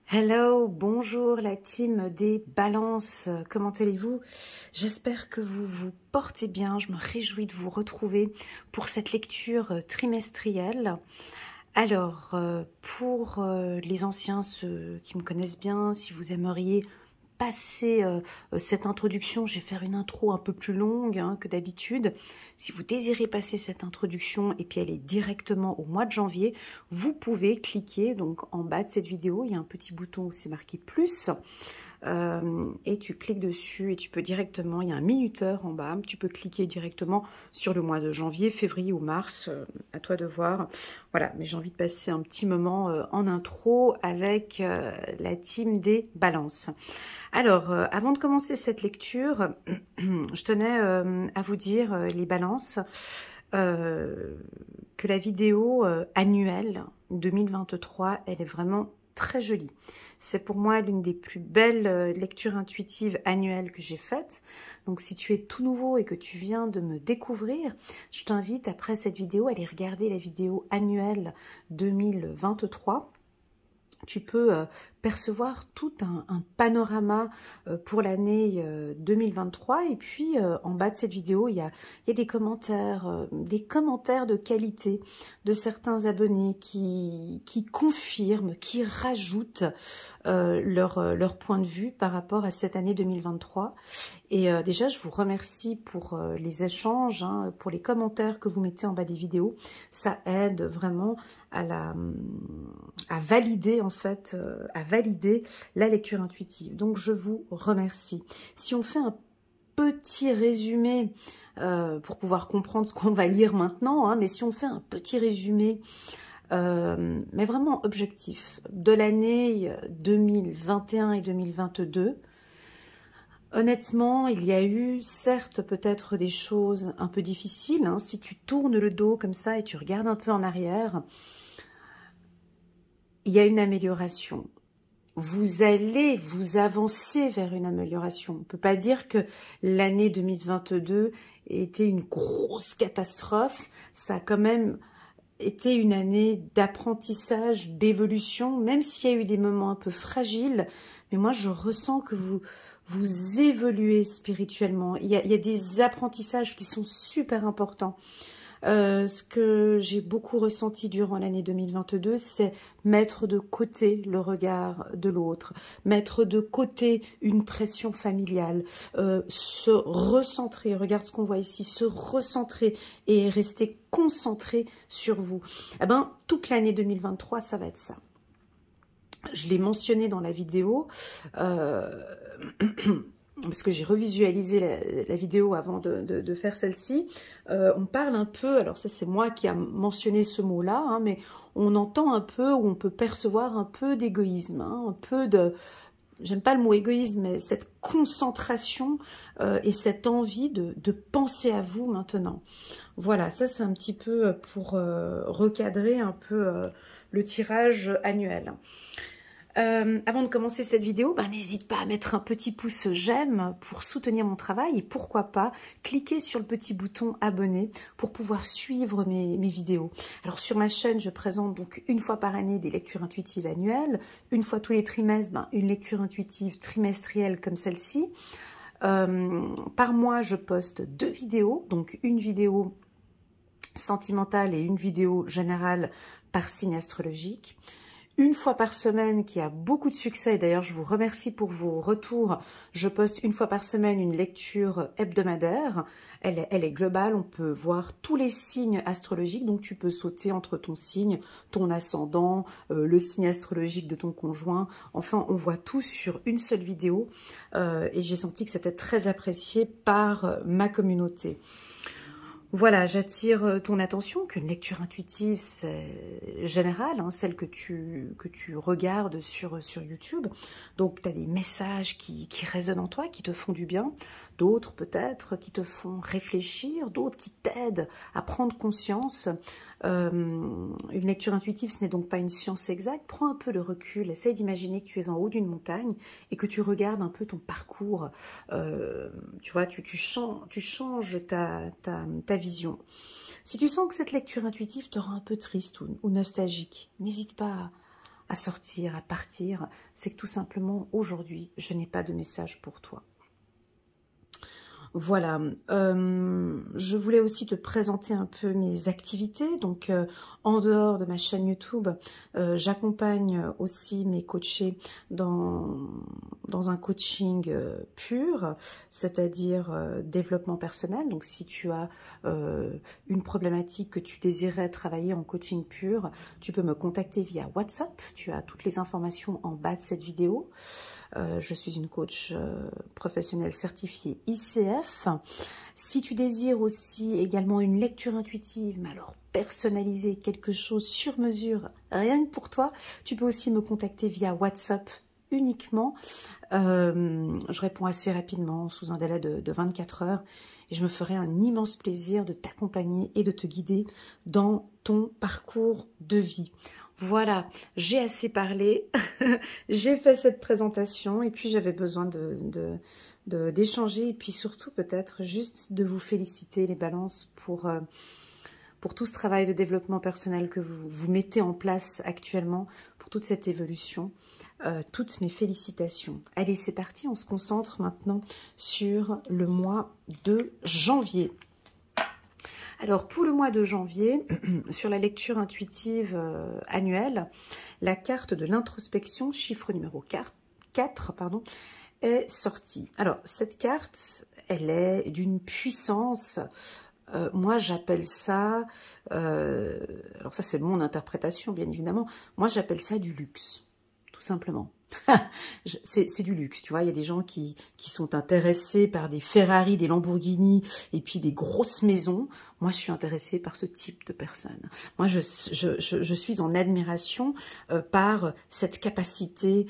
Hello, bonjour la team des balances, comment allez-vous? J'espère que vous vous portez bien, je me réjouis de vous retrouver pour cette lecture trimestrielle. Alors, pour les anciens, ceux qui me connaissent bien, si vous aimeriez passer cette introduction, je vais faire une intro un peu plus longue que d'habitude. Si vous désirez passer cette introduction et puis aller directement au mois de janvier, vous pouvez cliquer donc en bas de cette vidéo, il y a un petit bouton où c'est marqué plus. Et tu cliques dessus et tu peux directement, il y a un minuteur en bas, tu peux cliquer directement sur le mois de janvier, février ou mars, à toi de voir. Voilà, mais j'ai envie de passer un petit moment en intro avec la team des balances. Alors, avant de commencer cette lecture, je tenais à vous dire, les balances, que la vidéo annuelle 2023, elle est vraiment très jolie. C'est pour moi l'une des plus belles lectures intuitives annuelles que j'ai faites. Donc si tu es tout nouveau et que tu viens de me découvrir, je t'invite après cette vidéo à aller regarder la vidéo annuelle 2023. Tu peux percevoir tout un panorama pour l'année 2023. Et puis, en bas de cette vidéo, il y a des commentaires de qualité de certains abonnés qui confirment, qui rajoutent leur point de vue par rapport à cette année 2023. Et déjà, je vous remercie pour les échanges, pour les commentaires que vous mettez en bas des vidéos. Ça aide vraiment à valider, en fait, à valider la lecture intuitive. Donc, je vous remercie. Si on fait un petit résumé pour pouvoir comprendre ce qu'on va lire maintenant, mais si on fait un petit résumé, mais vraiment objectif, de l'année 2021 et 2022, honnêtement, il y a eu, certes, peut-être des choses un peu difficiles. Si tu tournes le dos comme ça et tu regardes un peu en arrière, il y a une amélioration. Vous allez vous avancer vers une amélioration. On ne peut pas dire que l'année 2022 était une grosse catastrophe. Ça a quand même été une année d'apprentissage, d'évolution, même s'il y a eu des moments un peu fragiles. Mais moi, je ressens que vous évoluez spirituellement. Il y a des apprentissages qui sont super importants. Ce que j'ai beaucoup ressenti durant l'année 2022, c'est mettre de côté le regard de l'autre, mettre de côté une pression familiale, se recentrer, regarde ce qu'on voit ici, se recentrer et rester concentré sur vous. Eh ben, toute l'année 2023, ça va être ça. Je l'ai mentionné dans la vidéo, parce que j'ai revisualisé la vidéo avant de faire celle-ci. On parle un peu, alors ça c'est moi qui a mentionné ce mot-là, mais on entend un peu, ou on peut percevoir un peu d'égoïsme, un peu de... J'aime pas le mot égoïsme, mais cette concentration et cette envie de penser à vous maintenant. Voilà, ça c'est un petit peu pour recadrer un peu le tirage annuel. Avant de commencer cette vidéo, n'hésite pas à mettre un petit pouce j'aime pour soutenir mon travail et pourquoi pas cliquer sur le petit bouton abonner pour pouvoir suivre mes vidéos. Alors sur ma chaîne, je présente donc une fois par année des lectures intuitives annuelles, une fois tous les trimestres, une lecture intuitive trimestrielle comme celle-ci. Par mois, je poste 2 vidéos, donc une vidéo sentimentale et une vidéo générale par signe astrologique. Une fois par semaine, qui a beaucoup de succès, d'ailleurs je vous remercie pour vos retours, je poste une fois par semaine une lecture hebdomadaire, elle est globale, on peut voir tous les signes astrologiques, donc tu peux sauter entre ton signe, ton ascendant, le signe astrologique de ton conjoint, enfin on voit tout sur une seule vidéo, et j'ai senti que c'était très apprécié par ma communauté. Voilà, j'attire ton attention qu'une lecture intuitive, c'est générale, celle que tu regardes sur YouTube. Donc, tu as des messages qui résonnent en toi, qui te font du bien. D'autres, peut-être, qui te font réfléchir. D'autres qui t'aident à prendre conscience. Une lecture intuitive, ce n'est donc pas une science exacte. Prends un peu de recul, essaye d'imaginer que tu es en haut d'une montagne et que tu regardes un peu ton parcours. Tu vois, tu changes ta vision. Si tu sens que cette lecture intuitive te rend un peu triste ou nostalgique, n'hésite pas à sortir, à partir, c'est que tout simplement, aujourd'hui, je n'ai pas de message pour toi. Voilà, je voulais aussi te présenter un peu mes activités. Donc, en dehors de ma chaîne YouTube, j'accompagne aussi mes coachés dans un coaching pur, c'est-à-dire développement personnel. Donc, si tu as une problématique que tu désirais travailler en coaching pur, tu peux me contacter via WhatsApp. Tu as toutes les informations en bas de cette vidéo. Je suis une coach professionnelle certifiée ICF. Si tu désires aussi également une lecture intuitive, mais alors personnalisée, quelque chose sur mesure, rien que pour toi, tu peux aussi me contacter via WhatsApp uniquement. Je réponds assez rapidement, sous un délai de 24 heures. Et je me ferai un immense plaisir de t'accompagner et de te guider dans ton parcours de vie. Voilà, j'ai assez parlé, j'ai fait cette présentation et puis j'avais besoin d'échanger et puis surtout peut-être juste de vous féliciter les balances pour tout ce travail de développement personnel que vous mettez en place actuellement, pour toute cette évolution. Toutes mes félicitations. Allez, c'est parti, on se concentre maintenant sur le mois de janvier. Alors, pour le mois de janvier, sur la lecture intuitive annuelle, la carte de l'introspection, chiffre numéro 4, est sortie. Alors, cette carte, elle est d'une puissance, moi j'appelle ça, alors ça c'est mon interprétation bien évidemment, moi j'appelle ça du luxe, tout simplement. C'est du luxe, tu vois, il y a des gens qui sont intéressés par des Ferrari, des Lamborghini et puis des grosses maisons. Moi, je suis intéressée par ce type de personnes. Moi, je suis en admiration par cette capacité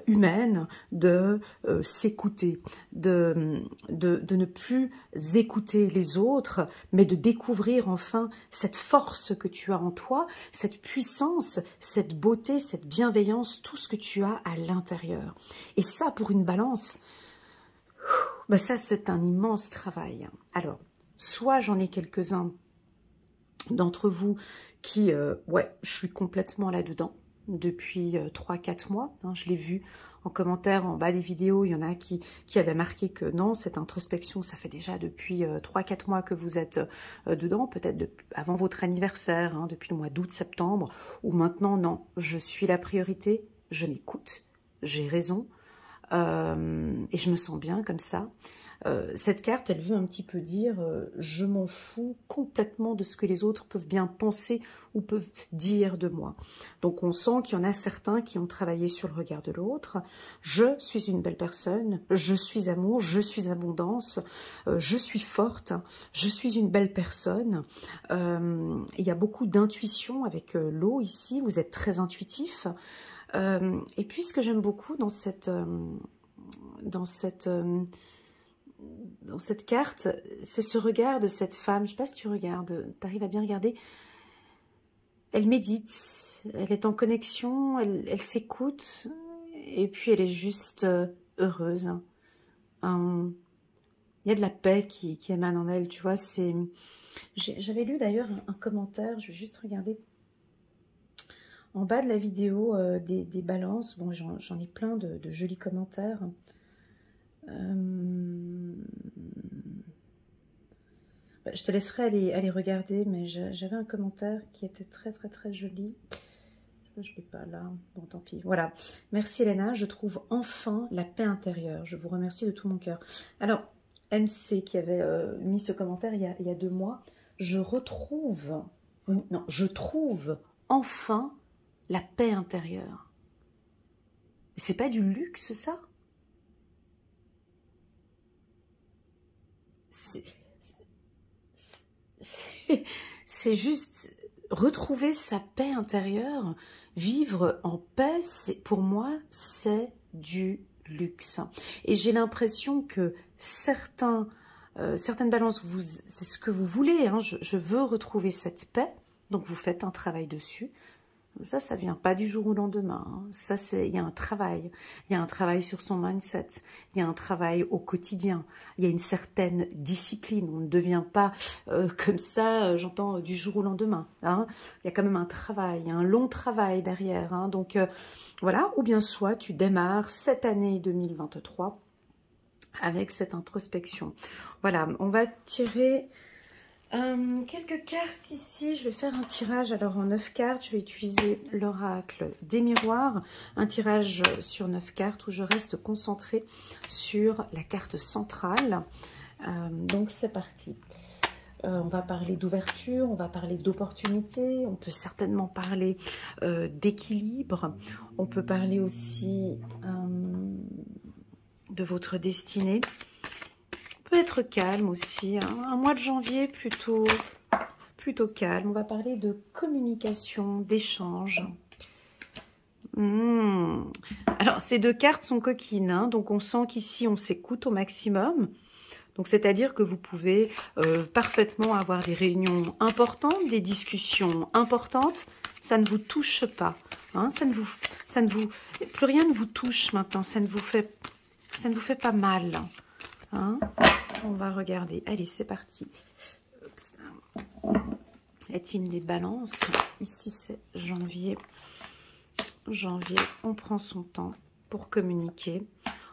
humaine de s'écouter, de ne plus écouter les autres, mais de découvrir enfin cette force que tu as en toi, cette puissance, cette beauté, cette bienveillance, tout ce que tu as à l'intérieur. Et ça, pour une balance, ben ça, c'est un immense travail. Alors, soit j'en ai quelques-uns d'entre vous qui, ouais, je suis complètement là-dedans depuis 3-4 mois. Hein, je l'ai vu en commentaire en bas des vidéos, il y en a qui avaient marqué que non, cette introspection, ça fait déjà depuis 3-4 mois que vous êtes dedans, peut-être avant votre anniversaire, hein, depuis le mois d'août-septembre, ou maintenant, non, je suis la priorité, je m'écoute, j'ai raison, et je me sens bien comme ça. Cette carte, elle veut un petit peu dire je m'en fous complètement de ce que les autres peuvent bien penser ou peuvent dire de moi. Donc on sent qu'il y en a certains qui ont travaillé sur le regard de l'autre. Je suis une belle personne, je suis amour, je suis abondance, je suis forte, je suis une belle personne. Il y a beaucoup d'intuition avec l'eau ici, vous êtes très intuitif. Et puis ce que j'aime beaucoup dans cette carte, c'est ce regard de cette femme. Je ne sais pas si tu regardes, tu arrives à bien regarder. Elle médite, elle est en connexion, elle s'écoute, et puis elle est juste heureuse. Il y a de la paix qui émane en elle, tu vois. J'avais lu d'ailleurs un commentaire, je vais juste regarder. En bas de la vidéo des balances, bon, j'en ai plein de jolis commentaires. Je te laisserai aller regarder, mais j'avais un commentaire qui était très très très joli. Je ne l'ai pas là, bon tant pis. Voilà, merci Elena, je trouve enfin la paix intérieure. Je vous remercie de tout mon cœur. Alors, MC qui avait mis ce commentaire il y a 2 mois, je trouve enfin la paix intérieure. C'est pas du luxe ça? C'est juste retrouver sa paix intérieure, vivre en paix, pour moi, c'est du luxe. Et j'ai l'impression que certaines balances, c'est ce que vous voulez, hein, je veux retrouver cette paix, donc vous faites un travail dessus. Ça vient pas du jour au lendemain. Hein. Ça, il y a un travail. Il y a un travail sur son mindset. Il y a un travail au quotidien. Il y a une certaine discipline. On ne devient pas comme ça, j'entends, du jour au lendemain. Hein. Il y a quand même un travail, il y a un long travail derrière. Hein. Donc, voilà. Ou bien soit tu démarres cette année 2023 avec cette introspection. Voilà, on va tirer quelques cartes ici. Je vais faire un tirage alors en 9 cartes. Je vais utiliser l'oracle des miroirs. Un tirage sur 9 cartes où je reste concentrée sur la carte centrale. Donc c'est parti. On va parler d'ouverture, on va parler d'opportunité, on peut certainement parler d'équilibre. On peut parler aussi de votre destinée. Peut être calme aussi, hein. Un mois de janvier plutôt calme. On va parler de communication, d'échange. Alors, ces deux cartes sont coquines, hein, donc on sent qu'ici, on s'écoute au maximum. Donc, c'est-à-dire que vous pouvez parfaitement avoir des réunions importantes, des discussions importantes. Ça ne vous touche pas. Hein, plus rien ne vous touche maintenant. Ça ne vous fait pas mal. Hein. On va regarder. Allez, c'est parti. Oups. La team des balances. Ici, c'est janvier. On prend son temps pour communiquer.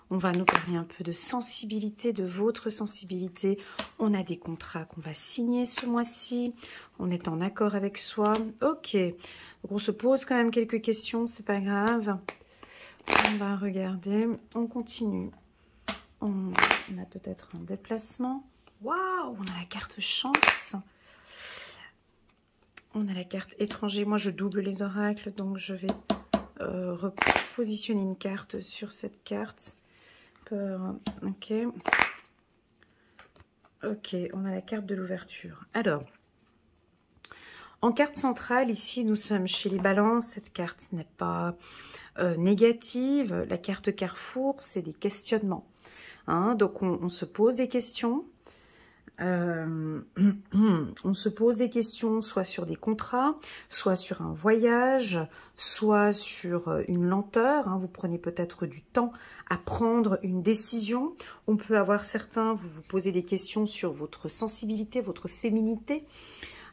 On va nous parler un peu de sensibilité, de votre sensibilité. On a des contrats qu'on va signer ce mois-ci. On est en accord avec soi. Ok. Donc, on se pose quand même quelques questions. C'est pas grave. On va regarder. On continue. On a peut-être un déplacement. Waouh, on a la carte chance. On a la carte étranger. Moi, je double les oracles, donc je vais repositionner une carte sur cette carte. Ok. Ok, on a la carte de l'ouverture. Alors, en carte centrale, ici, nous sommes chez les balances. Cette carte n'est pas négative. La carte carrefour, c'est des questionnements. Hein, donc, on se pose des questions. On se pose des questions soit sur des contrats, soit sur un voyage, soit sur une lenteur. Hein, vous prenez peut-être du temps à prendre une décision. On peut avoir certains, vous vous posez des questions sur votre sensibilité, votre féminité.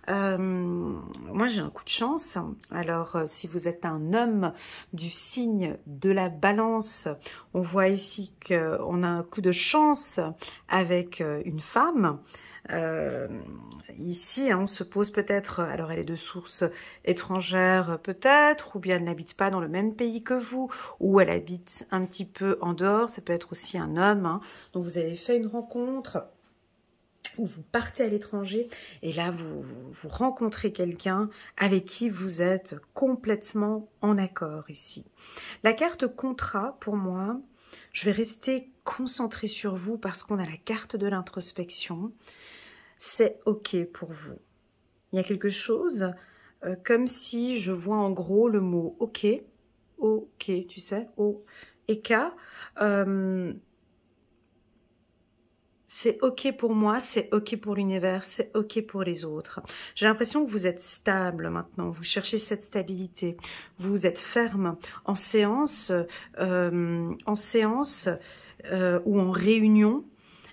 Moi, j'ai un coup de chance. Alors, si vous êtes un homme du signe de la balance, on voit ici qu'on a un coup de chance avec une femme. Ici, hein, on se pose peut-être, alors elle est de source étrangère peut-être, ou bien elle n'habite pas dans le même pays que vous, ou elle habite un petit peu en dehors, ça peut être aussi un homme. Hein. Donc, vous avez fait une rencontre où vous partez à l'étranger et là, vous rencontrez quelqu'un avec qui vous êtes complètement en accord ici. La carte contrat, pour moi, je vais rester concentrée sur vous parce qu'on a la carte de l'introspection. C'est OK pour vous. Il y a quelque chose comme si je vois en gros le mot OK, OK, tu sais, O et K. C'est OK pour moi, c'est OK pour l'univers, c'est OK pour les autres. J'ai l'impression que vous êtes stable maintenant, vous cherchez cette stabilité, vous êtes ferme en séance ou en réunion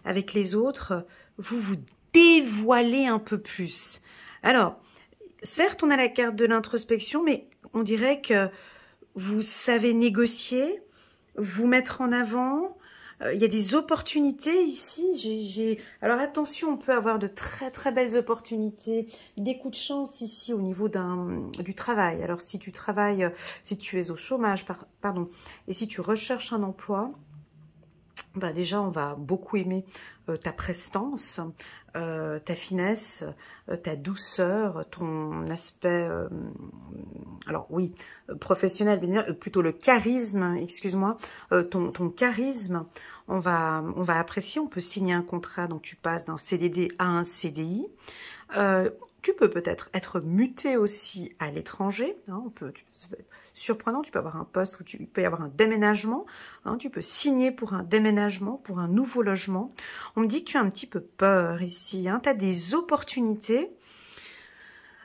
avec les autres, vous vous dévoilez un peu plus. Alors, certes, on a la carte de l'introspection, mais on dirait que vous savez négocier, vous mettre en avant. Il y a des opportunités ici. Alors attention, on peut avoir de très très belles opportunités, des coups de chance ici au niveau du travail. Alors si tu travailles, si tu es au chômage, pardon, et si tu recherches un emploi, bah déjà on va beaucoup aimer ta prestance, ta finesse, ta douceur, ton aspect, alors oui, professionnel, plutôt le charisme, excuse-moi, ton charisme, on va apprécier, on peut signer un contrat, donc tu passes d'un CDD à un CDI. Tu peux peut-être être muté aussi à l'étranger, hein, ça peut être surprenant, tu peux avoir un poste où il peut y avoir un déménagement, hein, tu peux signer pour un déménagement, pour un nouveau logement. On me dit que tu as un petit peu peur ici, hein, tu as des opportunités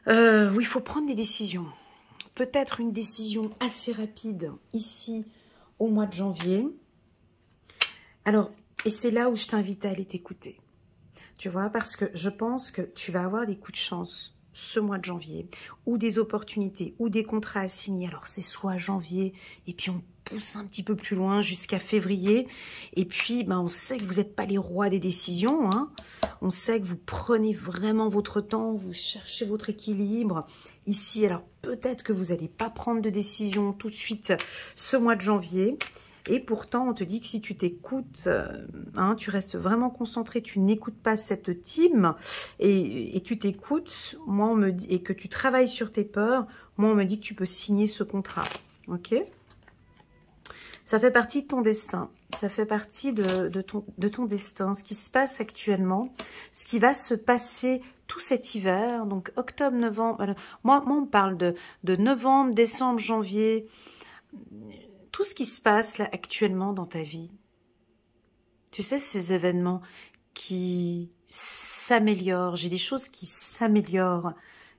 où il faut prendre des décisions. peut-être une décision assez rapide ici au mois de janvier. Alors, et c'est là où je t'invite à aller t'écouter. Tu vois, parce que je pense que tu vas avoir des coups de chance ce mois de janvier, ou des opportunités, ou des contrats à signer. Alors, c'est soit janvier, et puis on pousse un petit peu plus loin jusqu'à février. Et puis, ben, on sait que vous n'êtes pas les rois des décisions. Hein. On sait que vous prenez vraiment votre temps, vous cherchez votre équilibre. Ici, alors peut-être que vous n'allez pas prendre de décision tout de suite ce mois de janvier. Et pourtant, on te dit que si tu t'écoutes, hein, tu restes vraiment concentré, tu n'écoutes pas cette team et tu t'écoutes, moi on me dit, et que tu travailles sur tes peurs, moi on me dit que tu peux signer ce contrat. Ok? Ça fait partie de ton destin, ça fait partie de ton destin, ce qui se passe actuellement, ce qui va se passer tout cet hiver, donc octobre, novembre, moi on me parle de novembre, décembre, janvier, tout ce qui se passe là actuellement dans ta vie, tu sais, ces événements qui s'améliorent, j'ai des choses qui s'améliorent.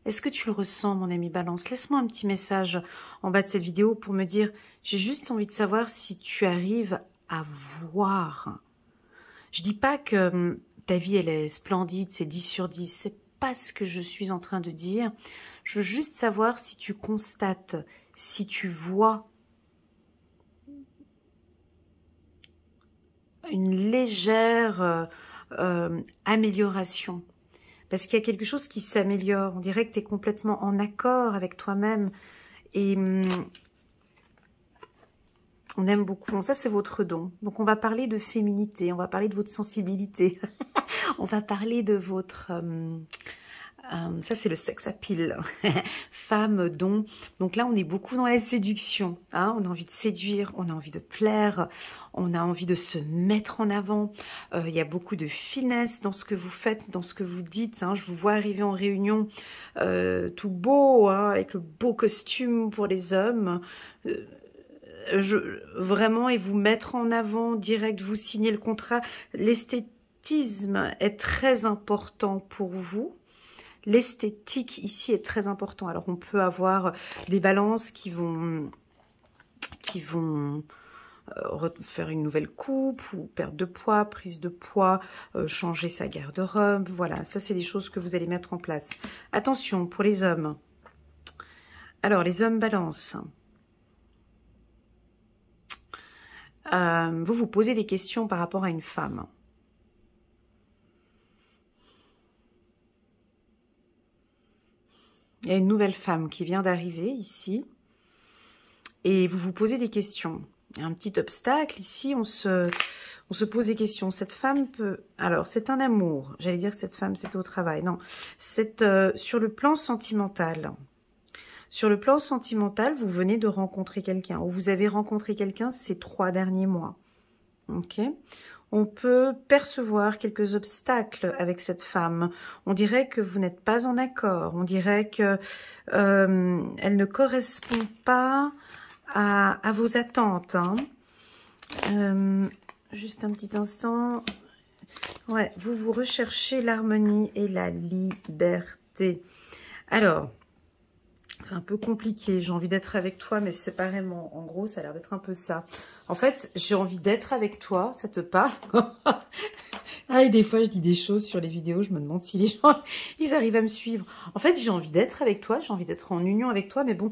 Est-ce que tu le ressens, mon ami Balance? Laisse-moi un petit message en bas de cette vidéo pour me dire, j'ai juste envie de savoir si tu arrives à voir. Je dis pas que ta vie, elle est splendide, c'est 10 sur 10, c'est pas ce que je suis en train de dire. Je veux juste savoir si tu constates, si tu vois une légère amélioration. Parce qu'il y a quelque chose qui s'améliore. On dirait que tu es complètement en accord avec toi-même. Et on aime beaucoup. Ça, c'est votre don. Donc, on va parler de féminité. On va parler de votre sensibilité. On va parler de votre... ça, c'est le sex appeal. Femme, don. Donc là, on est beaucoup dans la séduction. Hein, on a envie de séduire, on a envie de plaire, on a envie de se mettre en avant. Il y a beaucoup de finesse dans ce que vous faites, dans ce que vous dites. Hein. Je vous vois arriver en réunion tout beau, hein, avec le beau costume pour les hommes. Vraiment, et vous mettre en avant direct, vous signez le contrat. L'esthétisme est très important pour vous. L'esthétique ici est très important. Alors, on peut avoir des balances qui vont faire une nouvelle coupe ou perte de poids, prise de poids, changer sa garde-robe. Voilà, ça, c'est des choses que vous allez mettre en place. Attention, pour les hommes. Alors, les hommes balance. Vous vous posez des questions par rapport à une femme. Il y a une nouvelle femme qui vient d'arriver ici et vous vous posez des questions. Il y a un petit obstacle ici, on se pose des questions. Cette femme peut... Alors, c'est un amour. J'allais dire que cette femme, c'est au travail. Non, c'est sur le plan sentimental. Sur le plan sentimental, vous venez de rencontrer quelqu'un ou vous avez rencontré quelqu'un ces 3 derniers mois. Ok ? On peut percevoir quelques obstacles avec cette femme. On dirait que vous n'êtes pas en accord. On dirait que elle ne correspond pas à vos attentes. Hein. Juste un petit instant. Ouais, vous recherchez l'harmonie et la liberté. Alors, c'est un peu compliqué. J'ai envie d'être avec toi, mais séparément. En gros, ça a l'air d'être un peu ça. En fait, j'ai envie d'être avec toi. Ça te parle? Ah, et des fois, je dis des choses sur les vidéos. Je me demande si les gens, ils arrivent à me suivre. En fait, j'ai envie d'être avec toi. J'ai envie d'être en union avec toi. Mais bon,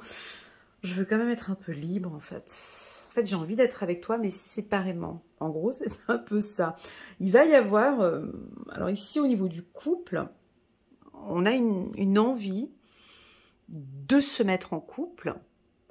je veux quand même être un peu libre, en fait. En fait, j'ai envie d'être avec toi, mais séparément. En gros, c'est un peu ça. Il va y avoir... alors ici, au niveau du couple, on a une envie de se mettre en couple,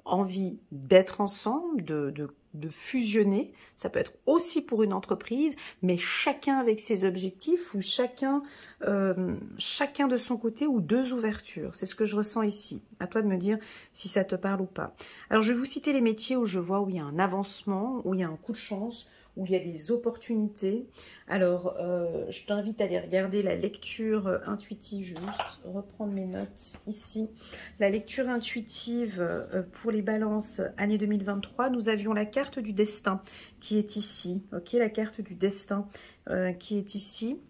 envie d'être ensemble, de fusionner. Ça peut être aussi pour une entreprise, mais chacun avec ses objectifs ou chacun de son côté ou 2 ouvertures. C'est ce que je ressens ici. À toi de me dire si ça te parle ou pas. Alors, je vais vous citer les métiers où je vois où il y a un avancement, où il y a un coup de chance, où il y a des opportunités. Alors, je t'invite à aller regarder la lecture intuitive. Je vais juste reprendre mes notes ici. La lecture intuitive pour les balances année 2023. Nous avions la carte du destin qui est ici. Ok, la carte du destin qui est ici.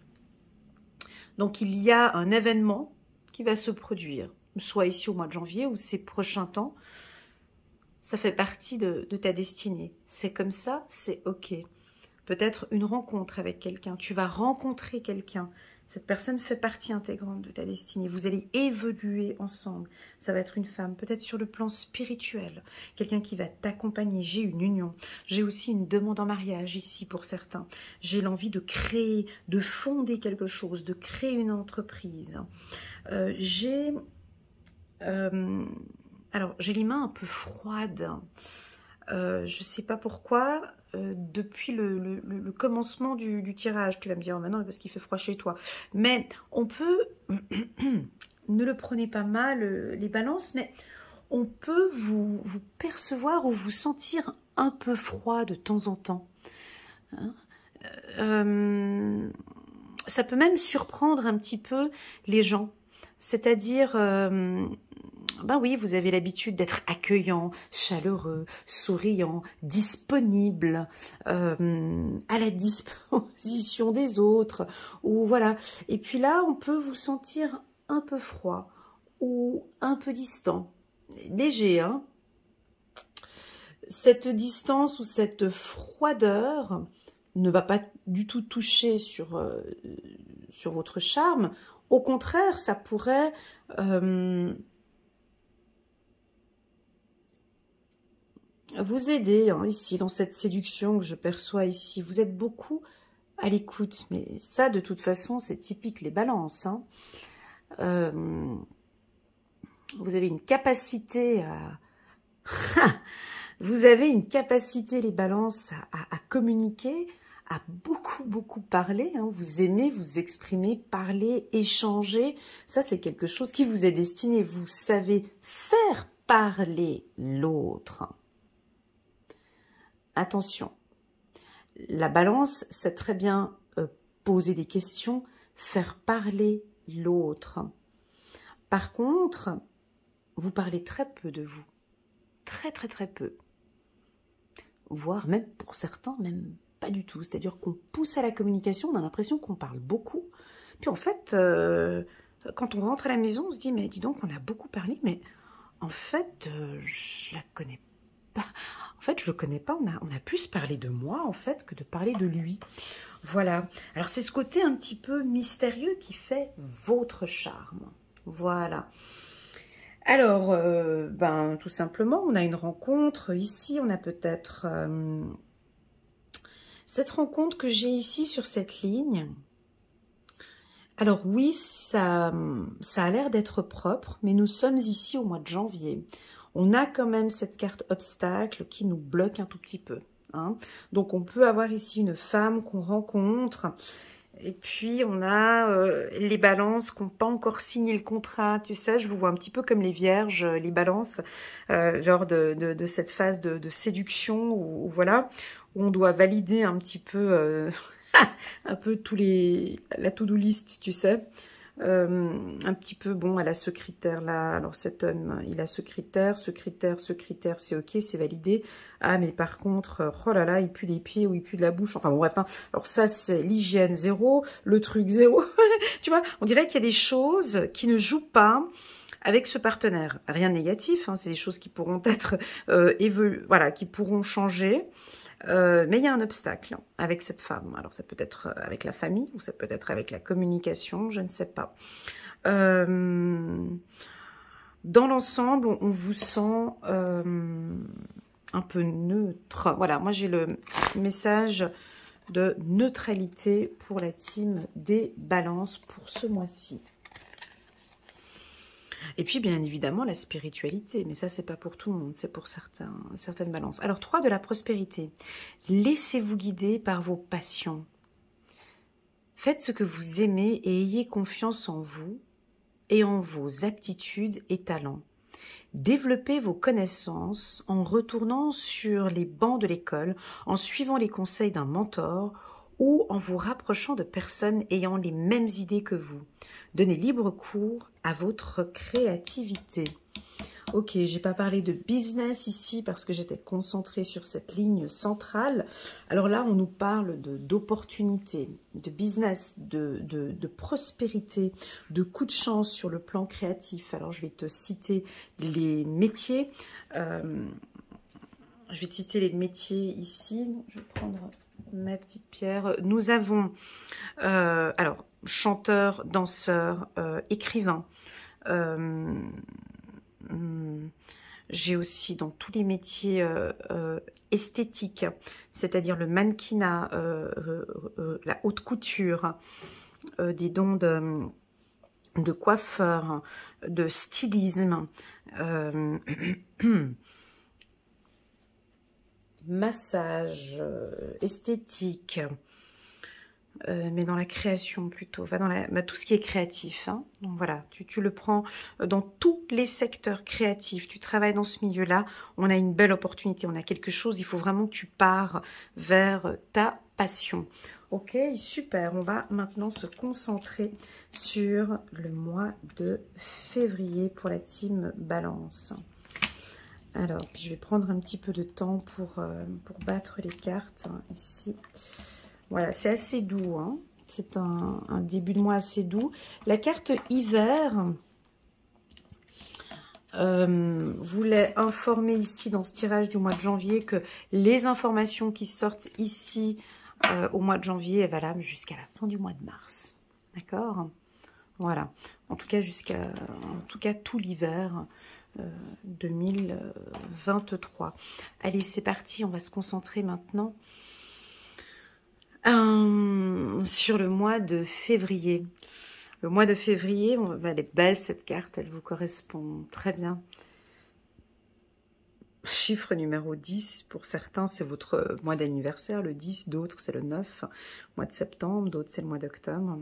Donc, il y a un événement qui va se produire. soit ici au mois de janvier ou ces prochains temps, ça fait partie de ta destinée. C'est comme ça, c'est ok. Peut-être une rencontre avec quelqu'un. Tu vas rencontrer quelqu'un. Cette personne fait partie intégrante de ta destinée. Vous allez évoluer ensemble. Ça va être une femme, peut-être sur le plan spirituel. Quelqu'un qui va t'accompagner. J'ai une union. J'ai aussi une demande en mariage ici pour certains. J'ai l'envie de créer, de fonder quelque chose, de créer une entreprise. Alors, j'ai les mains un peu froides. Je ne sais pas pourquoi. Depuis le commencement du tirage, tu vas me dire, oh, maintenant parce qu'il fait froid chez toi. Mais on peut, ne le prenez pas mal, les balances, mais on peut vous percevoir ou vous sentir un peu froid de temps en temps. Hein, ça peut même surprendre un petit peu les gens. C'est-à-dire, ben oui, vous avez l'habitude d'être accueillant, chaleureux, souriant, disponible, à la disposition des autres, ou voilà. Et puis là, on peut vous sentir un peu froid ou un peu distant, léger, hein. Cette distance ou cette froideur ne va pas du tout toucher sur votre charme. Au contraire, ça pourrait vous aider hein, ici, dans cette séduction que je perçois ici. Vous êtes beaucoup à l'écoute, mais ça, de toute façon, c'est typique les balances. Hein. Vous avez une capacité à... vous avez une capacité, les balances, à communiquer, à beaucoup parler. Hein. Vous aimez vous exprimer, parler, échanger. Ça, c'est quelque chose qui vous est destiné. Vous savez faire parler l'autre. Attention, la balance, c'est très bien poser des questions, faire parler l'autre. Par contre, vous parlez très peu de vous. Très peu. Voire même, pour certains, même pas du tout. C'est-à-dire qu'on pousse à la communication, on a l'impression qu'on parle beaucoup. Puis en fait, quand on rentre à la maison, on se dit, mais dis donc, on a beaucoup parlé, mais en fait, je la connais pas. En fait, je le connais pas. On a plus parlé de moi, en fait, que de parler de lui. Voilà. Alors, c'est ce côté un petit peu mystérieux qui fait votre charme. Voilà. Alors, ben, tout simplement, on a une rencontre. Ici, on a peut-être cette rencontre que j'ai ici sur cette ligne. Alors oui, ça a l'air d'être propre, mais nous sommes ici au mois de janvier. On a quand même cette carte obstacle qui nous bloque un tout petit peu. Hein. Donc, on peut avoir ici une femme qu'on rencontre. Et puis, on a les balances qui n'ont pas encore signé le contrat. Tu sais, je vous vois un petit peu comme les vierges, les balances, genre de cette phase de séduction où voilà, où on doit valider un petit peu, un peu la to-do list, tu sais. Un petit peu, bon, elle a ce critère-là. Alors, cet homme, il a ce critère, c'est ok, c'est validé. Ah, mais par contre, oh là là, il pue des pieds ou il pue de la bouche. Enfin, bon, bref. Hein. Alors, ça, c'est l'hygiène 0, le truc 0. Tu vois, on dirait qu'il y a des choses qui ne jouent pas avec ce partenaire. Rien de négatif, hein, c'est des choses qui pourront être voilà, qui pourront changer. Mais il y a un obstacle avec cette femme. Alors, ça peut être avec la famille ou ça peut être avec la communication, je ne sais pas. Dans l'ensemble, on vous sent un peu neutre. Voilà, moi j'ai le message de neutralité pour la team des balances pour ce mois-ci. Et puis, bien évidemment, la spiritualité. Mais ça, c'est pas pour tout le monde, c'est pour certaines balances. Alors, 3 de la prospérité. Laissez-vous guider par vos passions. Faites ce que vous aimez et ayez confiance en vous et en vos aptitudes et talents. Développez vos connaissances en retournant sur les bancs de l'école, en suivant les conseils d'un mentor ou en vous rapprochant de personnes ayant les mêmes idées que vous. Donnez libre cours à votre créativité. Ok, j'ai pas parlé de business ici parce que j'étais concentrée sur cette ligne centrale. Alors là, on nous parle d'opportunités, de business, de prospérité, de coups de chance sur le plan créatif. Alors je vais te citer les métiers. Je vais te citer les métiers ici. Je vais prendre ma petite pierre. Nous avons, alors, chanteur, danseur, écrivain. J'ai aussi dans tous les métiers esthétiques, c'est-à-dire le mannequinat, la haute couture, des dons de coiffeur, de stylisme, massage, esthétique, mais dans la création plutôt, va dans tout ce qui est créatif. Hein. Donc voilà, tu le prends dans tous les secteurs créatifs, tu travailles dans ce milieu-là, on a une belle opportunité, on a quelque chose, il faut vraiment que tu pars vers ta passion. Ok, super, on va maintenant se concentrer sur le mois de février pour la team Balance. Alors, je vais prendre un petit peu de temps pour battre les cartes, hein, ici. Voilà, c'est assez doux, hein. C'est un début de mois assez doux. La carte hiver voulait informer ici dans ce tirage du mois de janvier que les informations qui sortent ici au mois de janvier est valable jusqu'à la fin du mois de mars. D'accord? Voilà. En tout cas, tout l'hiver 2023. Allez, c'est parti. On va se concentrer maintenant sur le mois de février. Le mois de février, elle est belle cette carte, elle vous correspond très bien. Chiffre numéro 10, pour certains c'est votre mois d'anniversaire, le 10, d'autres c'est le 9, mois de septembre, d'autres c'est le mois d'octobre.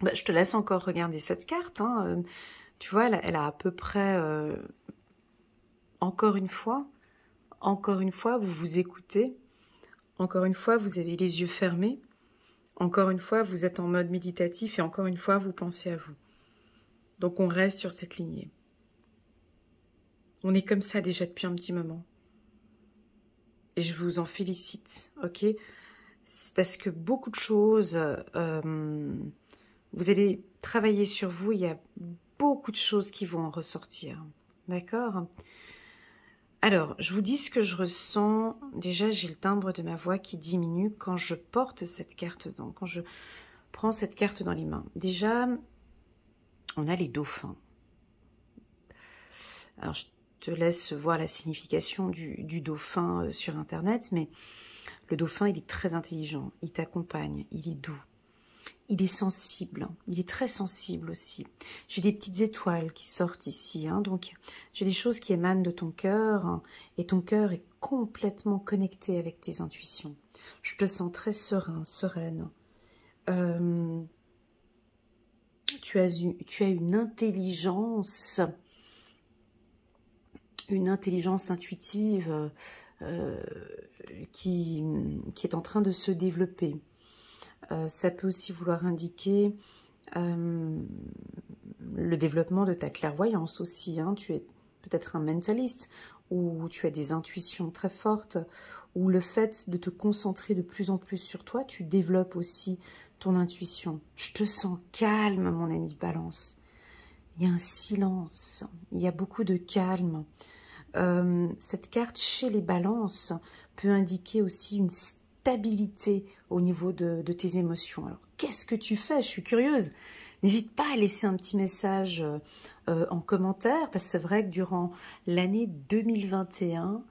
Bah, je te laisse encore regarder cette carte, hein. Tu vois, elle a à peu près, encore une fois, vous vous écoutez, encore une fois, vous avez les yeux fermés, encore une fois, vous êtes en mode méditatif et encore une fois, vous pensez à vous. Donc, on reste sur cette lignée. On est comme ça déjà depuis un petit moment. Et je vous en félicite, ok? Parce que beaucoup de choses, vous allez travailler sur vous, il y a beaucoup de choses qui vont en ressortir, d'accord? Alors, je vous dis ce que je ressens. Déjà, j'ai le timbre de ma voix qui diminue quand je porte cette carte quand je prends cette carte dans les mains. Déjà, on a les dauphins. Alors, je te laisse voir la signification du dauphin sur Internet, mais le dauphin, il est très intelligent, il t'accompagne, il est doux, il est sensible, il est très sensible aussi. J'ai des petites étoiles qui sortent ici, hein, donc j'ai des choses qui émanent de ton cœur, hein, et ton cœur est complètement connecté avec tes intuitions. Je te sens très serein, sereine. Tu as une intelligence intuitive qui est en train de se développer. Ça peut aussi vouloir indiquer le développement de ta clairvoyance aussi. Hein. Tu es peut-être un mentaliste, ou tu as des intuitions très fortes, ou le fait de te concentrer de plus en plus sur toi, tu développes aussi ton intuition. Je te sens calme, mon ami Balance. Il y a un silence, il y a beaucoup de calme. Cette carte chez les balances peut indiquer aussi une stabilité au niveau de tes émotions. Alors, qu'est-ce que tu fais? Je suis curieuse. N'hésite pas à laisser un petit message en commentaire, parce que c'est vrai que durant l'année 2021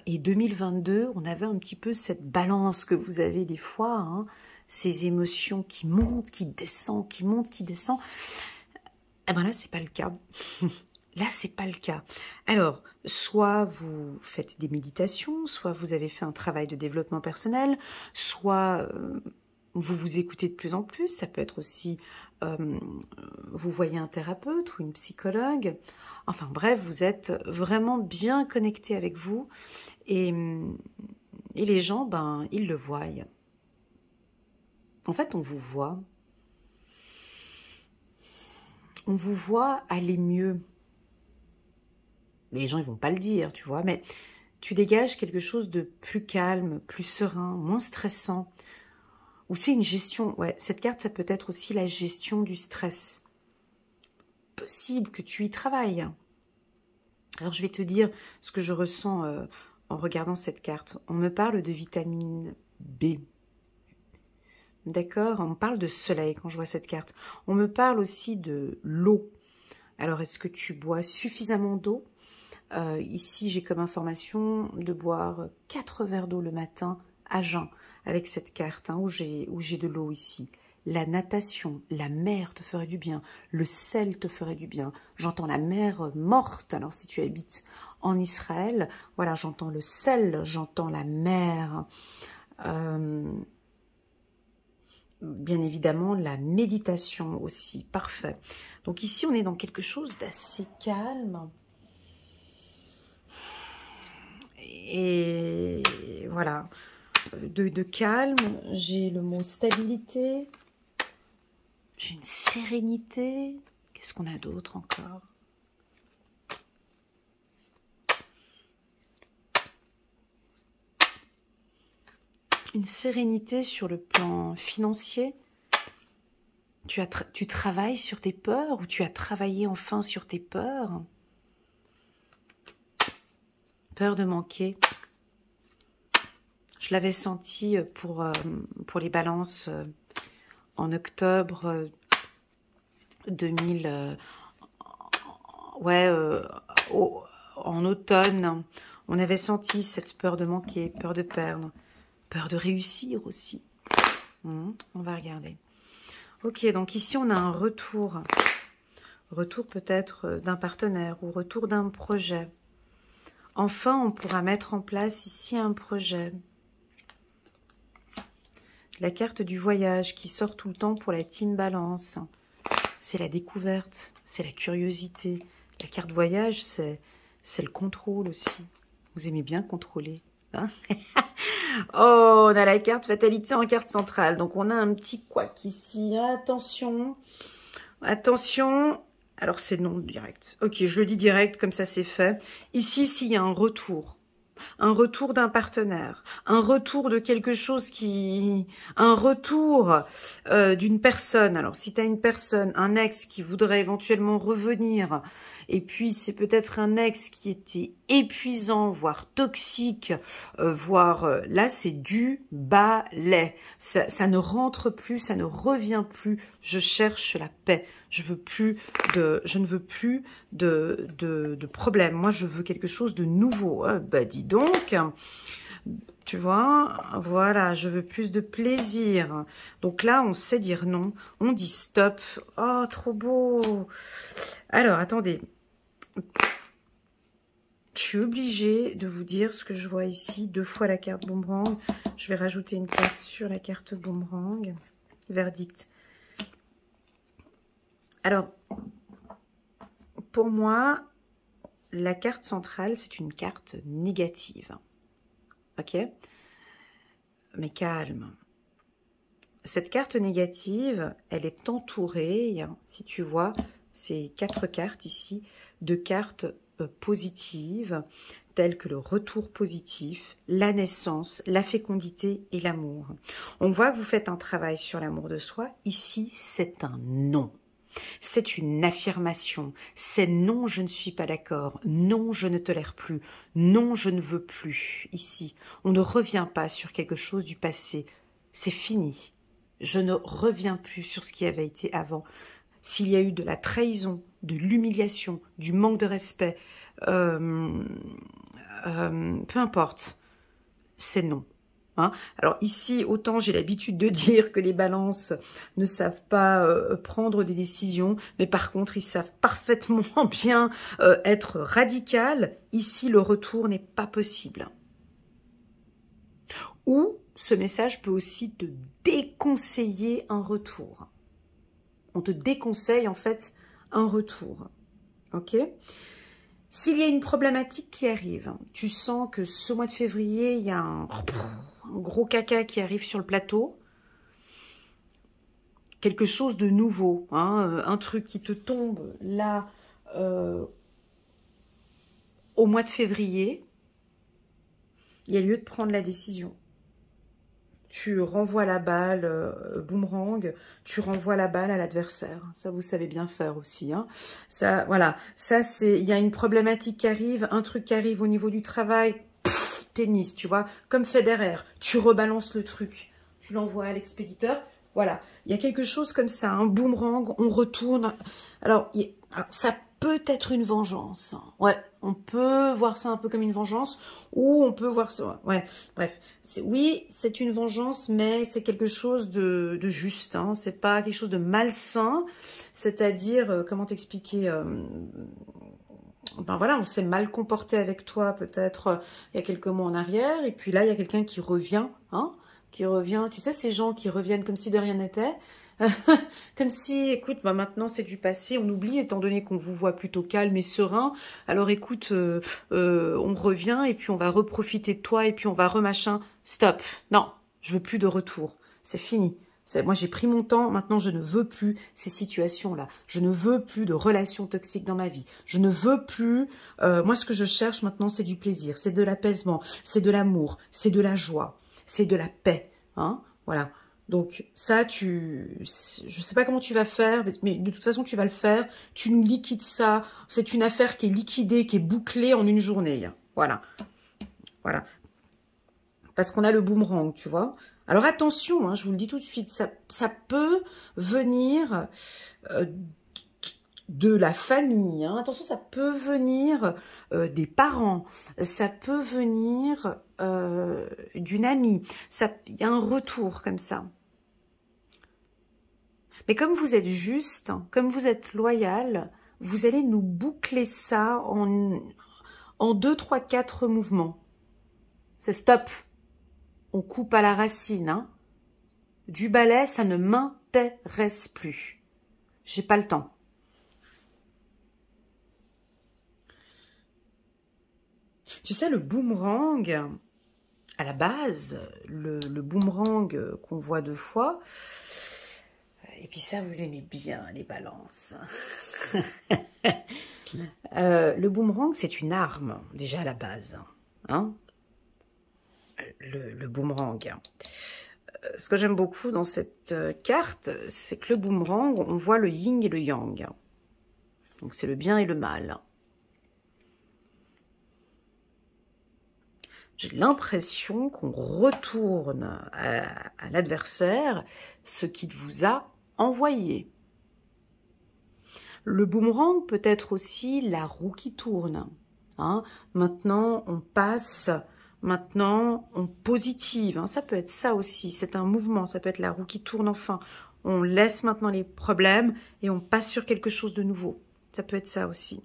et 2022, on avait un petit peu cette balance que vous avez des fois, hein, ces émotions qui montent, qui descendent, qui montent, qui descendent. Eh ben là, c'est pas le cas. Là, c'est pas le cas. Alors, soit vous faites des méditations, soit vous avez fait un travail de développement personnel, soit vous vous écoutez de plus en plus. Ça peut être aussi, vous voyez un thérapeute ou une psychologue. Enfin bref, vous êtes vraiment bien connecté avec vous. Et les gens, ben, ils le voient. En fait, on vous voit. On vous voit aller mieux. Mais les gens, ils vont pas le dire, tu vois. Mais tu dégages quelque chose de plus calme, plus serein, moins stressant. Ou c'est une gestion. Ouais, cette carte, ça peut être aussi la gestion du stress. Possible que tu y travailles. Alors, je vais te dire ce que je ressens en regardant cette carte. On me parle de vitamine B. D'accord? On me parle de soleil quand je vois cette carte. On me parle aussi de l'eau. Alors, est-ce que tu bois suffisamment d'eau? Ici, j'ai comme information de boire 4 verres d'eau le matin à jeun avec cette carte où j'ai de l'eau ici. La natation, la mer te ferait du bien, le sel te ferait du bien. J'entends la mer morte, alors si tu habites en Israël, voilà, j'entends le sel, j'entends la mer. Bien évidemment, la méditation aussi, parfait. Donc ici, on est dans quelque chose d'assez calme. Et voilà, de calme, j'ai le mot stabilité, j'ai une sérénité. Qu'est-ce qu'on a d'autre encore? Une sérénité sur le plan financier. Tu travailles sur tes peurs ou tu as travaillé enfin sur tes peurs? Peur de manquer. Je l'avais senti pour les balances en octobre 2000, en automne. On avait senti cette peur de manquer, peur de perdre, peur de réussir aussi. On va regarder. Ok, donc ici on a un retour. Retour peut-être d'un partenaire ou retour d'un projet. Enfin, on pourra mettre en place ici un projet. La carte du voyage qui sort tout le temps pour la team balance. C'est la découverte, c'est la curiosité. La carte voyage, c'est le contrôle aussi. Vous aimez bien contrôler, hein? Oh, on a la carte fatalité en carte centrale. Donc, on a un petit couac ici. Attention. Attention. Alors, c'est non direct. Ok, je le dis direct, comme ça, c'est fait. Ici, s'il y a un retour d'un partenaire, un retour de quelque chose un retour d'une personne. Alors, si tu as une personne, un ex qui voudrait éventuellement revenir, et puis c'est peut-être un ex qui était épuisant, voire toxique, voire là, c'est du balai. Ça ne rentre plus, ça ne revient plus. Je cherche la paix. Je ne veux plus de problème. Moi, je veux quelque chose de nouveau. Bah, dis donc, tu vois, voilà, je veux plus de plaisir. Donc là, on sait dire non. On dit stop. Oh, trop beau. Alors, attendez. Je suis obligée de vous dire ce que je vois ici. 2 fois la carte boomerang. Je vais rajouter une carte sur la carte boomerang. Verdict. Alors, pour moi, la carte centrale, c'est une carte négative. Ok? Mais calme. Cette carte négative, elle est entourée, si tu vois, ces 4 cartes ici, de cartes positives, telles que le retour positif, la naissance, la fécondité et l'amour. On voit que vous faites un travail sur l'amour de soi. Ici, c'est un non. C'est une affirmation. C'est non, je ne suis pas d'accord. Non, je ne tolère plus. Non, je ne veux plus. Ici, on ne revient pas sur quelque chose du passé. C'est fini. Je ne reviens plus sur ce qui avait été avant. S'il y a eu de la trahison, de l'humiliation, du manque de respect, peu importe, c'est non. Hein. Alors ici, autant j'ai l'habitude de dire que les balances ne savent pas prendre des décisions, mais par contre, ils savent parfaitement bien être radical. Ici, le retour n'est pas possible. Ou ce message peut aussi te déconseiller un retour. On te déconseille en fait un retour. Ok ? S'il y a une problématique qui arrive, tu sens que ce mois de février, il y a un gros caca qui arrive sur le plateau, quelque chose de nouveau, hein, un truc qui te tombe là au mois de février, il y a lieu de prendre la décision. Tu renvoies la balle, boomerang, tu renvoies la balle à l'adversaire. Ça, vous savez bien faire aussi. Hein. Ça, voilà. Ça, c'est, il y a une problématique qui arrive, un truc qui arrive au niveau du travail. Pff, tennis, tu vois, comme Federer. Tu rebalances le truc. Tu l'envoies à l'expéditeur. Voilà. Il y a quelque chose comme ça, un boomerang, on retourne. Alors, ça peut être une vengeance. Ouais, on peut voir ça un peu comme une vengeance, ou on peut voir ça... Ouais, bref. Oui, c'est une vengeance, mais c'est quelque chose de juste. Hein. C'est pas quelque chose de malsain. C'est-à-dire, comment t'expliquer ben voilà, on s'est mal comporté avec toi peut-être il y a quelques mois en arrière, et puis là, il y a quelqu'un qui revient, hein, qui revient, tu sais, ces gens qui reviennent comme si de rien n'était, comme si, écoute, bah maintenant c'est du passé, on oublie, étant donné qu'on vous voit plutôt calme et serein, alors écoute, on revient, et puis on va reprofiter de toi, et puis on va remachin, stop, non, je veux plus de retour, c'est fini. Moi, j'ai pris mon temps. Maintenant, je ne veux plus ces situations-là. Je ne veux plus de relations toxiques dans ma vie. Je ne veux plus... moi, ce que je cherche maintenant, c'est du plaisir, c'est de l'apaisement, c'est de l'amour, c'est de la joie, c'est de la paix. Hein, voilà. Donc, ça, je sais pas comment tu vas faire, mais de toute façon, tu vas le faire. Tu nous liquides ça. C'est une affaire qui est liquidée, qui est bouclée en une journée. Voilà. Voilà. Parce qu'on a le boomerang, tu vois. Alors attention, hein, je vous le dis tout de suite, ça peut venir de la famille. Hein. Attention, ça peut venir des parents. Ça peut venir d'une amie. Il y a un retour comme ça. Mais comme vous êtes juste, comme vous êtes loyal, vous allez nous boucler ça en 2, 3, 4 mouvements. C'est stop. On coupe à la racine. Hein. Du balai, ça ne m'intéresse plus. J'ai pas le temps. Tu sais, le boomerang, à la base, le boomerang qu'on voit 2 fois, et puis ça, vous aimez bien les balances. Le boomerang, c'est une arme, déjà à la base. Hein, le boomerang. Ce que j'aime beaucoup dans cette carte, c'est que le boomerang, on voit le yin et le yang. Donc c'est le bien et le mal. J'ai l'impression qu'on retourne à l'adversaire ce qu'il vous a envoyé. Le boomerang peut être aussi la roue qui tourne. Hein. Maintenant, on passe... Maintenant, on positive, hein, ça peut être ça aussi, c'est un mouvement, ça peut être la roue qui tourne enfin. On laisse maintenant les problèmes et on passe sur quelque chose de nouveau. Ça peut être ça aussi.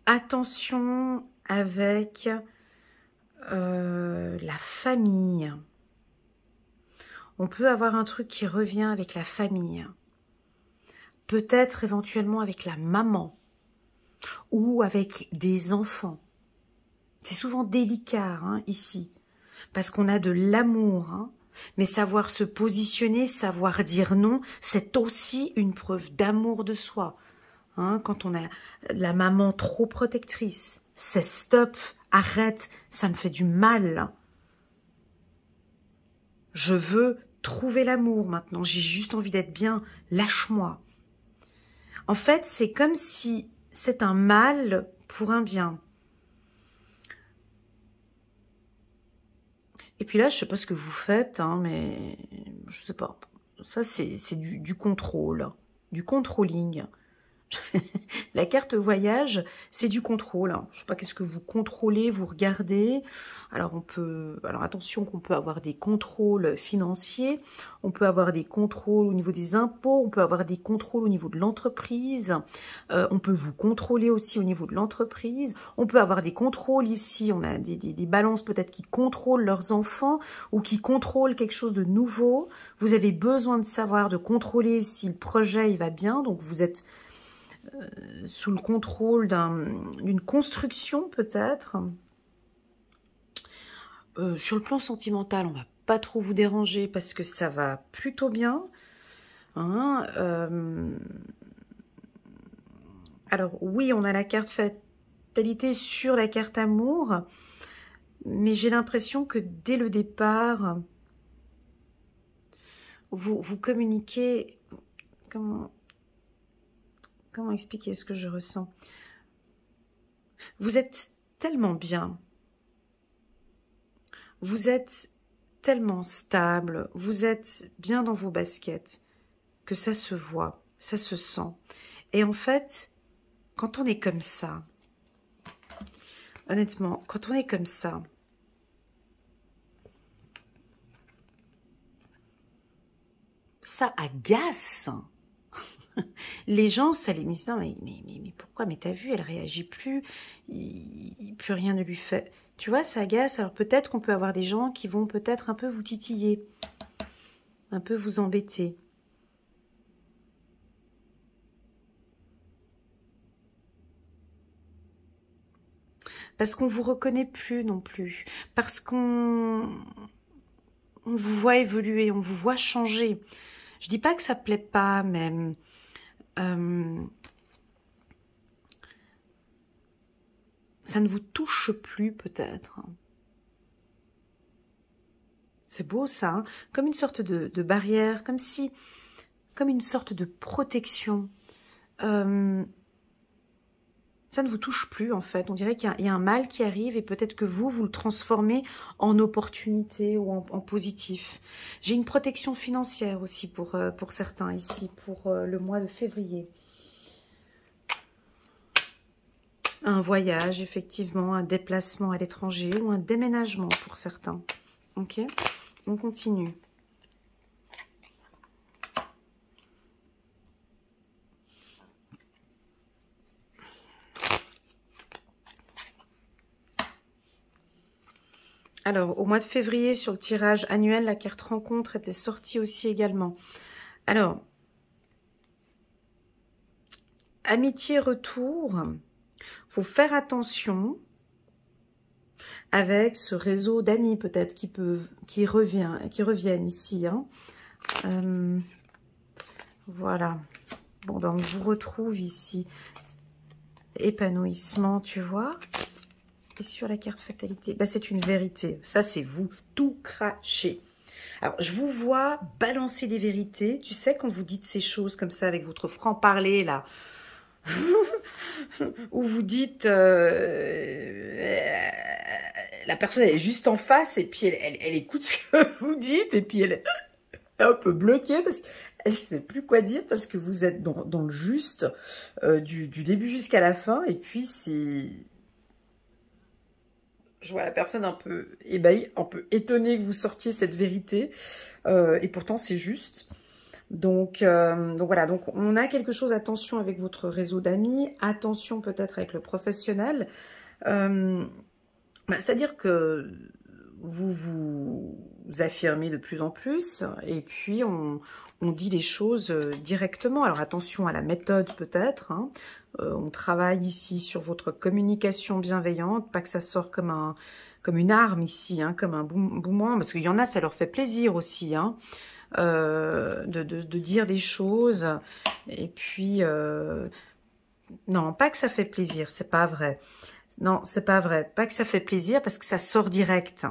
Attention avec la famille. On peut avoir un truc qui revient avec la famille. Peut-être éventuellement avec la maman ou avec des enfants. C'est souvent délicat hein, ici, parce qu'on a de l'amour, hein, mais savoir se positionner, savoir dire non, c'est aussi une preuve d'amour de soi. Hein, quand on a la maman trop protectrice, c'est stop, arrête, ça me fait du mal. Je veux trouver l'amour maintenant, j'ai juste envie d'être bien, lâche-moi. En fait, c'est comme si c'est un mal pour un bien. Et puis là, je sais pas ce que vous faites, hein, mais je sais pas. Ça, c'est du contrôle, du controlling. La carte voyage, c'est du contrôle. Hein. Je sais pas qu'est-ce que vous contrôlez, vous regardez. Alors attention qu'on peut avoir des contrôles financiers, on peut avoir des contrôles au niveau des impôts, on peut avoir des contrôles au niveau de l'entreprise, on peut vous contrôler aussi au niveau de l'entreprise, on peut avoir des contrôles ici, on a des balances peut-être qui contrôlent leurs enfants ou qui contrôlent quelque chose de nouveau. Vous avez besoin de savoir, de contrôler si le projet il va bien, donc vous êtes sous le contrôle d'une construction peut-être. Sur le plan sentimental, on va pas trop vous déranger parce que ça va plutôt bien. Hein, Alors oui, on a la carte fatalité sur la carte amour, mais j'ai l'impression que dès le départ, vous communiquez... Comment expliquer ce que je ressens? Vous êtes tellement bien. Vous êtes tellement stable. Vous êtes bien dans vos baskets que ça se voit, ça se sent. Et en fait, quand on est comme ça, honnêtement, quand on est comme ça, ça agace. Les gens, ça les met, mais pourquoi? Mais t'as vu, elle réagit plus, plus rien ne lui fait. Tu vois, ça agace. Alors peut-être qu'on peut avoir des gens qui vont peut-être un peu vous titiller, un peu vous embêter. Parce qu'on vous reconnaît plus non plus. Parce qu'on vous voit évoluer, on vous voit changer. Je dis pas que ça plaît pas, même. Ça ne vous touche plus peut-être. C'est beau ça, hein, comme une sorte de barrière, comme une sorte de protection. Ça ne vous touche plus en fait. On dirait qu'il y a un mal qui arrive et peut-être que vous le transformez en opportunité ou en positif. J'ai une protection financière aussi pour certains ici, pour le mois de février. Un voyage, effectivement, un déplacement à l'étranger ou un déménagement pour certains. Ok, on continue. Alors, au mois de février, sur le tirage annuel, la carte rencontre était sortie aussi également. Alors, amitié retour, faut faire attention avec ce réseau d'amis peut-être qui reviennent ici. Hein. Voilà. Bon, ben on vous retrouve ici. Épanouissement, tu vois. Et sur la carte fatalité, bah, c'est une vérité. Ça, c'est vous, tout cracher. Alors, je vous vois balancer des vérités. Tu sais, quand vous dites ces choses comme ça avec votre franc-parler, là, où vous dites, la personne, elle est juste en face, et puis elle écoute ce que vous dites, et puis elle est un peu bloquée, parce qu'elle ne sait plus quoi dire, parce que vous êtes dans le juste, du début jusqu'à la fin, et puis c'est... Je vois la personne un peu ébahie, un peu étonnée que vous sortiez cette vérité. Et pourtant, c'est juste. Donc voilà, donc on a quelque chose, attention avec votre réseau d'amis, attention peut-être avec le professionnel. C'est-à-dire que vous affirmez de plus en plus et puis on dit les choses directement. Alors attention à la méthode peut-être, hein. On travaille ici sur votre communication bienveillante, pas que ça sort comme une arme ici, hein, comme un boomerang, parce qu'il y en a, ça leur fait plaisir aussi, hein, de dire des choses. Et puis, non, pas que ça fait plaisir, c'est pas vrai. Non, c'est pas vrai. Pas que ça fait plaisir parce que ça sort direct.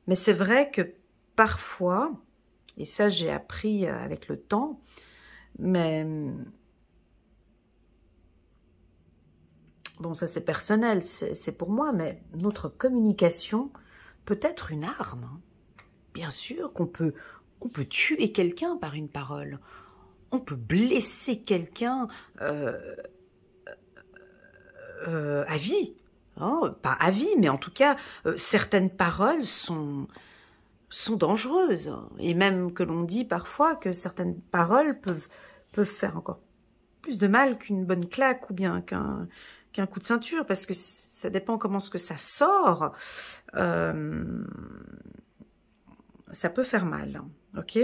Mais c'est vrai que parfois, et ça j'ai appris avec le temps, mais bon, ça c'est personnel, c'est pour moi, mais notre communication peut être une arme. Hein. Bien sûr qu'on peut tuer quelqu'un par une parole. On peut blesser quelqu'un à vie. Oh, pas à vie, mais en tout cas, certaines paroles sont dangereuses. Et même que l'on dit parfois que certaines paroles peuvent faire encore plus de mal qu'une bonne claque ou bien qu'un coup de ceinture, parce que ça dépend comment ce que ça sort. Ça peut faire mal, ok.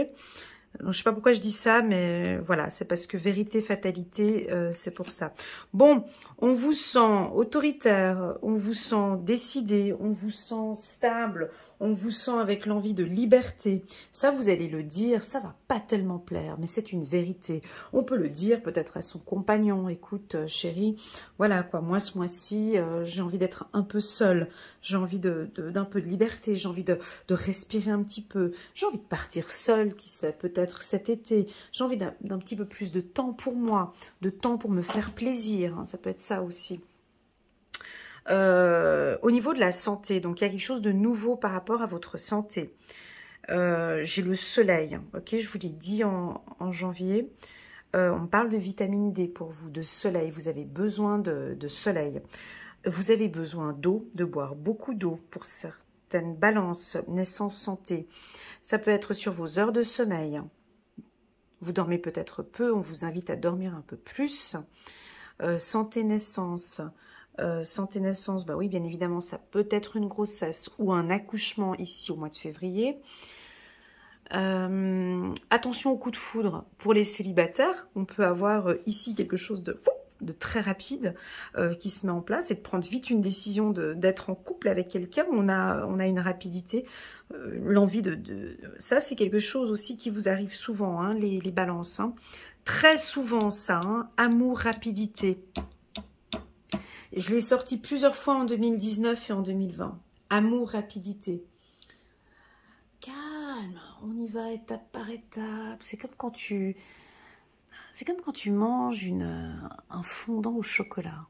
Je ne sais pas pourquoi je dis ça, mais voilà, c'est parce que vérité, fatalité, c'est pour ça. Bon, on vous sent autoritaire, on vous sent décidé, on vous sent stable, on vous sent avec l'envie de liberté. Ça, vous allez le dire, ça va pas tellement plaire, mais c'est une vérité. On peut le dire peut-être à son compagnon. Écoute, chérie, voilà quoi, moi ce mois-ci, j'ai envie d'être un peu seule, j'ai envie d'un peu de liberté, j'ai envie de respirer un petit peu, j'ai envie de partir seule, qui sait, peut-être cet été, j'ai envie d'un petit peu plus de temps pour moi, de temps pour me faire plaisir, hein, ça peut être ça aussi. Au niveau de la santé, donc il y a quelque chose de nouveau par rapport à votre santé. J'ai le soleil, ok, je vous l'ai dit en janvier. On parle de vitamine D pour vous, de soleil. Vous avez besoin de soleil. Vous avez besoin d'eau, de boire beaucoup d'eau pour certaines balances, naissance, santé. Ça peut être sur vos heures de sommeil. Vous dormez peut-être peu, on vous invite à dormir un peu plus. Santé, naissance. Santé, naissance, bah oui, bien évidemment, ça peut être une grossesse ou un accouchement ici au mois de février. Attention au coup de foudre pour les célibataires. On peut avoir ici quelque chose de très rapide qui se met en place et de prendre vite une décision d'être en couple avec quelqu'un. On a une rapidité, l'envie ça c'est quelque chose aussi qui vous arrive souvent, hein, les balances. Hein. Très souvent ça, hein, amour, rapidité. Je l'ai sorti plusieurs fois en 2019 et en 2020. Amour, rapidité. Calme, on y va étape par étape. C'est comme quand tu manges un fondant au chocolat.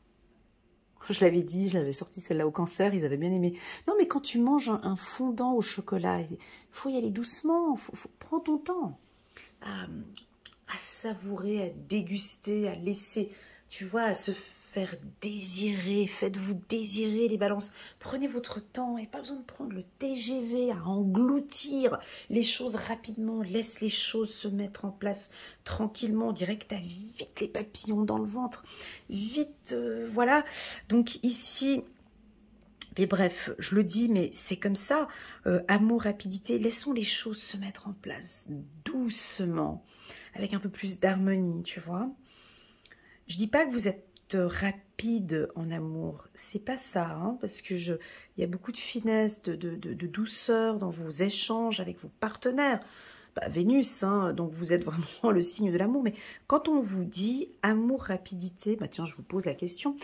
Je l'avais dit, je l'avais sorti celle-là au cancer, ils avaient bien aimé. Non, mais quand tu manges un fondant au chocolat, il faut y aller doucement, prends ton temps à savourer, à déguster, à laisser, tu vois, à se faire désirer. Faites-vous désirer les balances. Prenez votre temps et pas besoin de prendre le TGV à engloutir les choses rapidement. Laisse les choses se mettre en place tranquillement. On dirait que tu as vite les papillons dans le ventre. Vite, voilà. Donc ici... Mais bref, je le dis, mais c'est comme ça. Amour, rapidité, laissons les choses se mettre en place doucement, avec un peu plus d'harmonie, tu vois. Je dis pas que vous êtes rapide en amour, c'est pas ça, hein, parce que il y a beaucoup de finesse, de douceur dans vos échanges avec vos partenaires. Bah, Vénus, hein, donc vous êtes vraiment le signe de l'amour. Mais quand on vous dit amour, rapidité, bah tiens, je vous pose la question.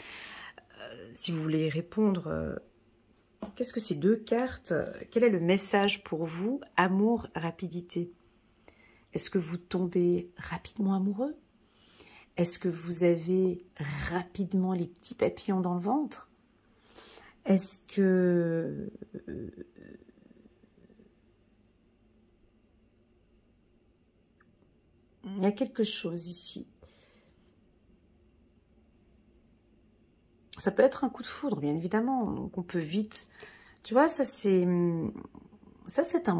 Si vous voulez répondre... Qu'est-ce que ces deux cartes? Quel est le message pour vous? Amour, rapidité. Est-ce que vous tombez rapidement amoureux? Est-ce que vous avez rapidement les petits papillons dans le ventre? Est-ce que... il y a quelque chose ici. Ça peut être un coup de foudre, bien évidemment. Donc on peut vite... Tu vois, ça c'est un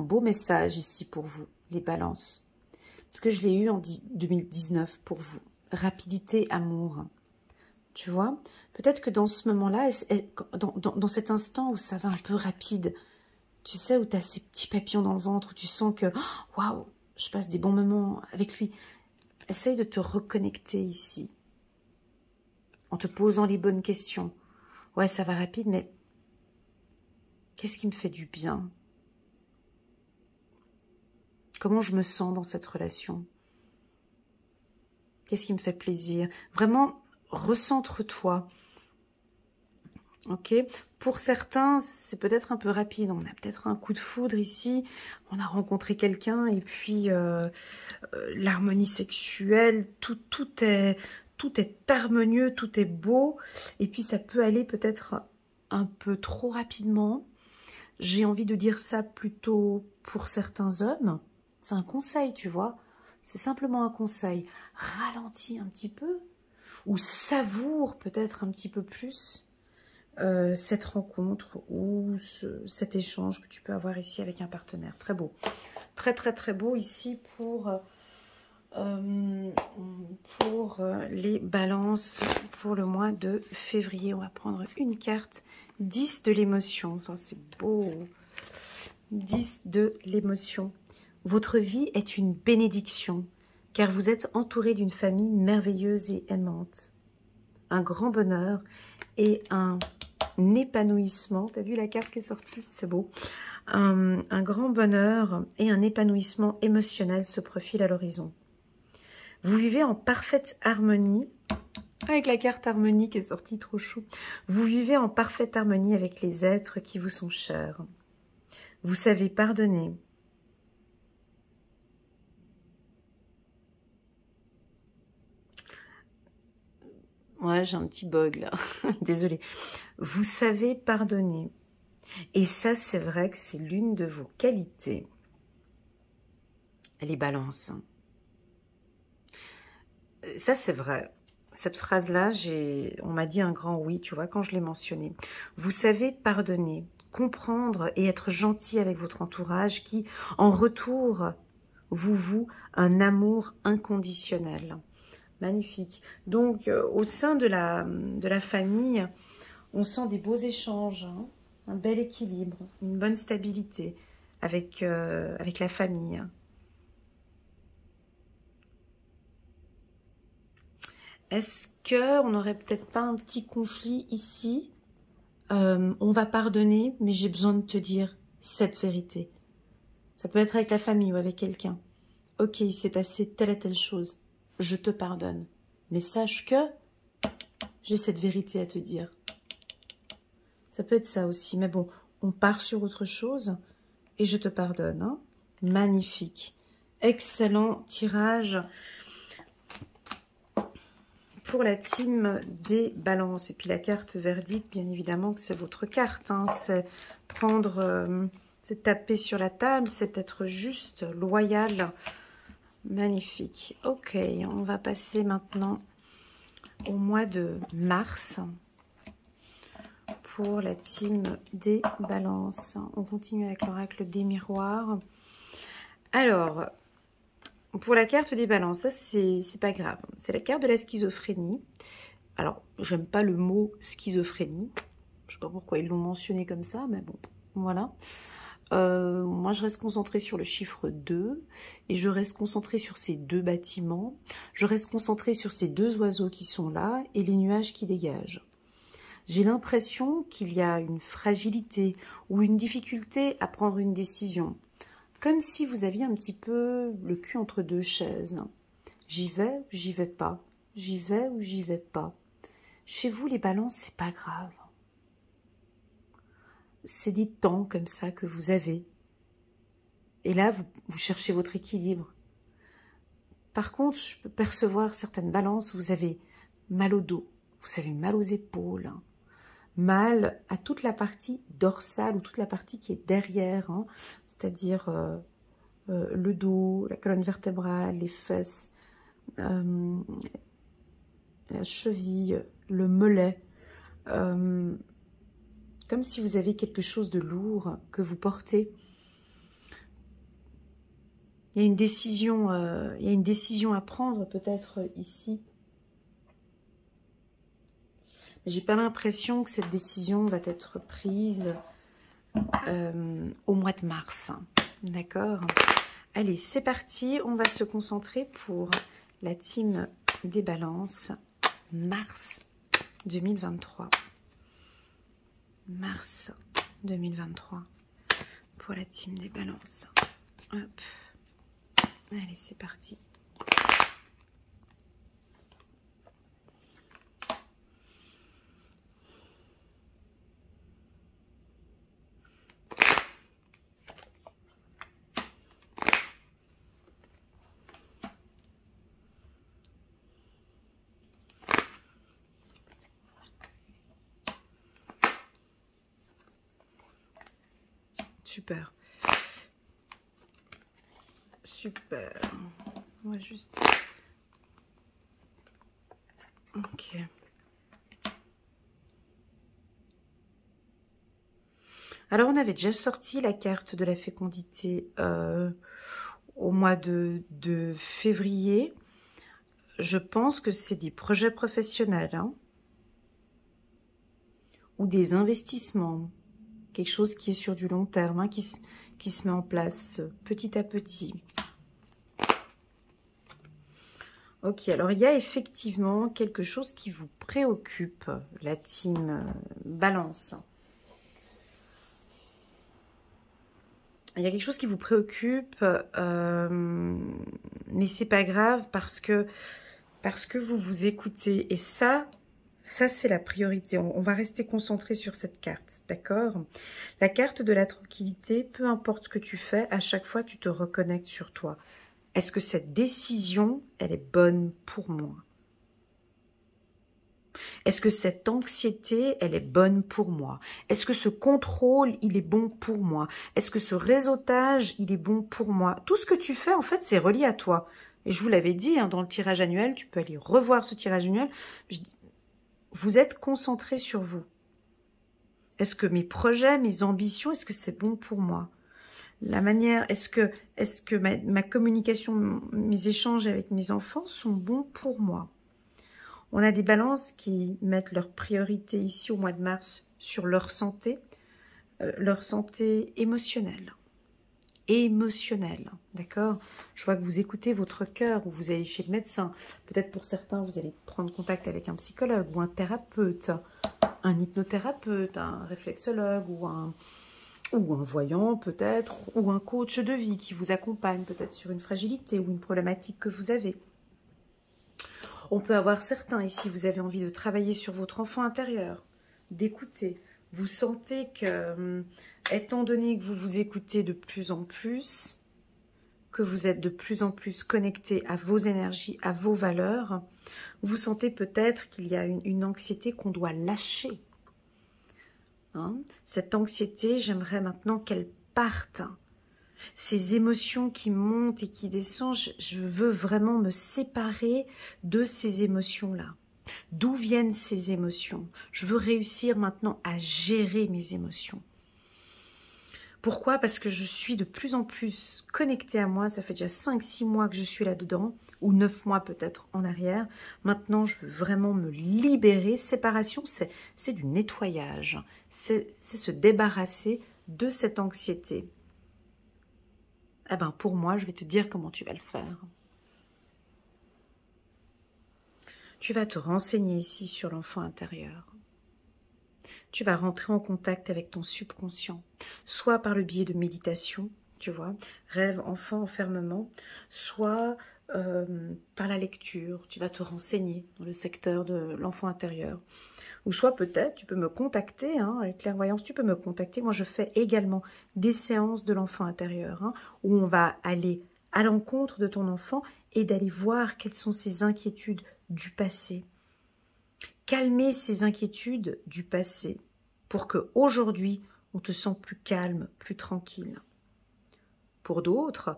beau message ici pour vous, les balances. Parce que je l'ai eu en 2019 pour vous. Rapidité, amour. Tu vois, peut-être que dans ce moment-là, dans cet instant où ça va un peu rapide, tu sais, où tu as ces petits papillons dans le ventre, où tu sens que, waouh, je passe des bons moments avec lui. Essaye de te reconnecter ici, en te posant les bonnes questions. Ouais, ça va rapide, mais qu'est-ce qui me fait du bien? Comment je me sens dans cette relation? Qu'est-ce qui me fait plaisir? Vraiment, recentre-toi. Ok? Pour certains, c'est peut-être un peu rapide. On a peut-être un coup de foudre ici. On a rencontré quelqu'un et puis l'harmonie sexuelle, tout est harmonieux, tout est beau. Et puis ça peut aller peut-être un peu trop rapidement. J'ai envie de dire ça plutôt pour certains hommes. C'est un conseil, tu vois. C'est simplement un conseil. Ralentis un petit peu ou savoure peut-être un petit peu plus cette rencontre ou cet échange que tu peux avoir ici avec un partenaire. Très beau. Très, très, très beau ici pour les balances pour le mois de février. On va prendre une carte. 10 de l'émotion. Ça, c'est beau. 10 de l'émotion. Votre vie est une bénédiction, car vous êtes entouré d'une famille merveilleuse et aimante. Un grand bonheur et un épanouissement. T'as vu la carte qui est sortie? C'est beau. Un grand bonheur et un épanouissement émotionnel se profilent à l'horizon. Vous vivez en parfaite harmonie, avec la carte harmonie qui est sortie, trop chou. Vous vivez en parfaite harmonie avec les êtres qui vous sont chers. Vous savez pardonner. Ouais, j'ai un petit bug là, désolée. Vous savez pardonner. Et ça, c'est vrai que c'est l'une de vos qualités. Les balances. Ça, c'est vrai. Cette phrase-là, on m'a dit un grand oui, tu vois, quand je l'ai mentionnée. Vous savez pardonner, comprendre et être gentil avec votre entourage qui, en retour, vous voue un amour inconditionnel. Magnifique. Donc, au sein de la famille, on sent des beaux échanges, hein, un bel équilibre, une bonne stabilité avec la famille. Est-ce qu'on n'aurait peut-être pas un petit conflit ici? On va pardonner, mais j'ai besoin de te dire cette vérité. Ça peut être avec la famille ou avec quelqu'un. Ok, il s'est passé telle et telle chose. Je te pardonne. Mais sache que j'ai cette vérité à te dire. Ça peut être ça aussi. Mais bon, on part sur autre chose et je te pardonne. Hein. Magnifique. Excellent tirage pour la team des balances. Et puis la carte verdict, bien évidemment que c'est votre carte. Hein. C'est prendre, c'est taper sur la table, c'est être juste, loyal. Magnifique. Ok, on va passer maintenant au mois de mars pour la team des balances. On continue avec l'oracle des miroirs. Alors, pour la carte des balances, ça c'est pas grave. C'est la carte de la schizophrénie. Alors, j'aime pas le mot schizophrénie. Je sais pas pourquoi ils l'ont mentionné comme ça, mais bon, voilà. Moi, je reste concentrée sur le chiffre 2 et je reste concentrée sur ces deux bâtiments. Je reste concentrée sur ces deux oiseaux qui sont là et les nuages qui dégagent. J'ai l'impression qu'il y a une fragilité ou une difficulté à prendre une décision. Comme si vous aviez un petit peu le cul entre deux chaises. J'y vais ou j'y vais pas. J'y vais ou j'y vais pas. Chez vous, les balances, c'est pas grave. C'est des temps comme ça que vous avez. Et là, vous cherchez votre équilibre. Par contre, je peux percevoir certaines balances, vous avez mal au dos, vous avez mal aux épaules, hein, mal à toute la partie dorsale ou toute la partie qui est derrière, hein, c'est-à-dire le dos, la colonne vertébrale, les fesses, la cheville, le mollet, comme si vous avez quelque chose de lourd que vous portez. Il y a une décision à prendre peut-être ici. J'ai pas l'impression que cette décision va être prise au mois de mars. D'accord? Allez, c'est parti. On va se concentrer pour la team des balances. Mars 2023. Mars 2023 pour la team des balances. Hop. Allez, c'est parti. Super. Super. On va juste... Ok. Alors, on avait déjà sorti la carte de la fécondité au mois de février. Je pense que c'est des projets professionnels, hein, ou des investissements. Quelque chose qui est sur du long terme, hein, qui qui se met en place petit à petit. Ok, alors il y a effectivement quelque chose qui vous préoccupe, la team Balance. Il y a quelque chose qui vous préoccupe, mais c'est pas grave parce que vous vous écoutez. Et ça c'est la priorité. On va rester concentré sur cette carte, d'accord? La carte de la tranquillité, peu importe ce que tu fais, à chaque fois tu te reconnectes sur toi. Est-ce que cette décision, elle est bonne pour moi? Est-ce que cette anxiété, elle est bonne pour moi? Est-ce que ce contrôle, il est bon pour moi? Est-ce que ce réseautage, il est bon pour moi? Tout ce que tu fais, en fait, c'est relié à toi. Et je vous l'avais dit, hein, dans le tirage annuel, tu peux aller revoir ce tirage annuel. Vous êtes concentré sur vous. Est-ce que mes projets, mes ambitions, est-ce que c'est bon pour moi? La manière, est-ce que ma communication, mes échanges avec mes enfants sont bons pour moi? On a des balances qui mettent leur priorité ici au mois de mars sur leur santé émotionnelle. D'accord? Je vois que vous écoutez votre cœur ou vous allez chez le médecin. Peut-être pour certains, vous allez prendre contact avec un psychologue ou un thérapeute, un hypnothérapeute, un réflexologue ou un voyant peut-être, ou un coach de vie qui vous accompagne peut-être sur une fragilité ou une problématique que vous avez. On peut avoir certains ici, vous avez envie de travailler sur votre enfant intérieur, d'écouter. Vous sentez que, étant donné que vous vous écoutez de plus en plus, que vous êtes de plus en plus connecté à vos énergies, à vos valeurs, vous sentez peut-être qu'il y a une anxiété qu'on doit lâcher. Hein? Cette anxiété, j'aimerais maintenant qu'elle parte. Ces émotions qui montent et qui descendent, je veux vraiment me séparer de ces émotions-là. D'où viennent ces émotions? Je veux réussir maintenant à gérer mes émotions. Pourquoi? Parce que je suis de plus en plus connectée à moi. Ça fait déjà 5-6 mois que je suis là-dedans, ou 9 mois peut-être en arrière. Maintenant, je veux vraiment me libérer. Séparation, c'est du nettoyage. C'est se débarrasser de cette anxiété. Eh ben, pour moi, je vais te dire comment tu vas le faire. Tu vas te renseigner ici sur l'enfant intérieur. Tu vas rentrer en contact avec ton subconscient, soit par le biais de méditation, tu vois, rêve, enfant, enfermement, soit par la lecture. Tu vas te renseigner dans le secteur de l'enfant intérieur. Ou soit peut-être, tu peux me contacter, hein, avec clairvoyance, tu peux me contacter. Moi, je fais également des séances de l'enfant intérieur, hein, où on va aller à l'encontre de ton enfant et d'aller voir quelles sont ses inquiétudes du passé. Calmer ces inquiétudes du passé pour qu'aujourd'hui, on te sente plus calme, plus tranquille. Pour d'autres,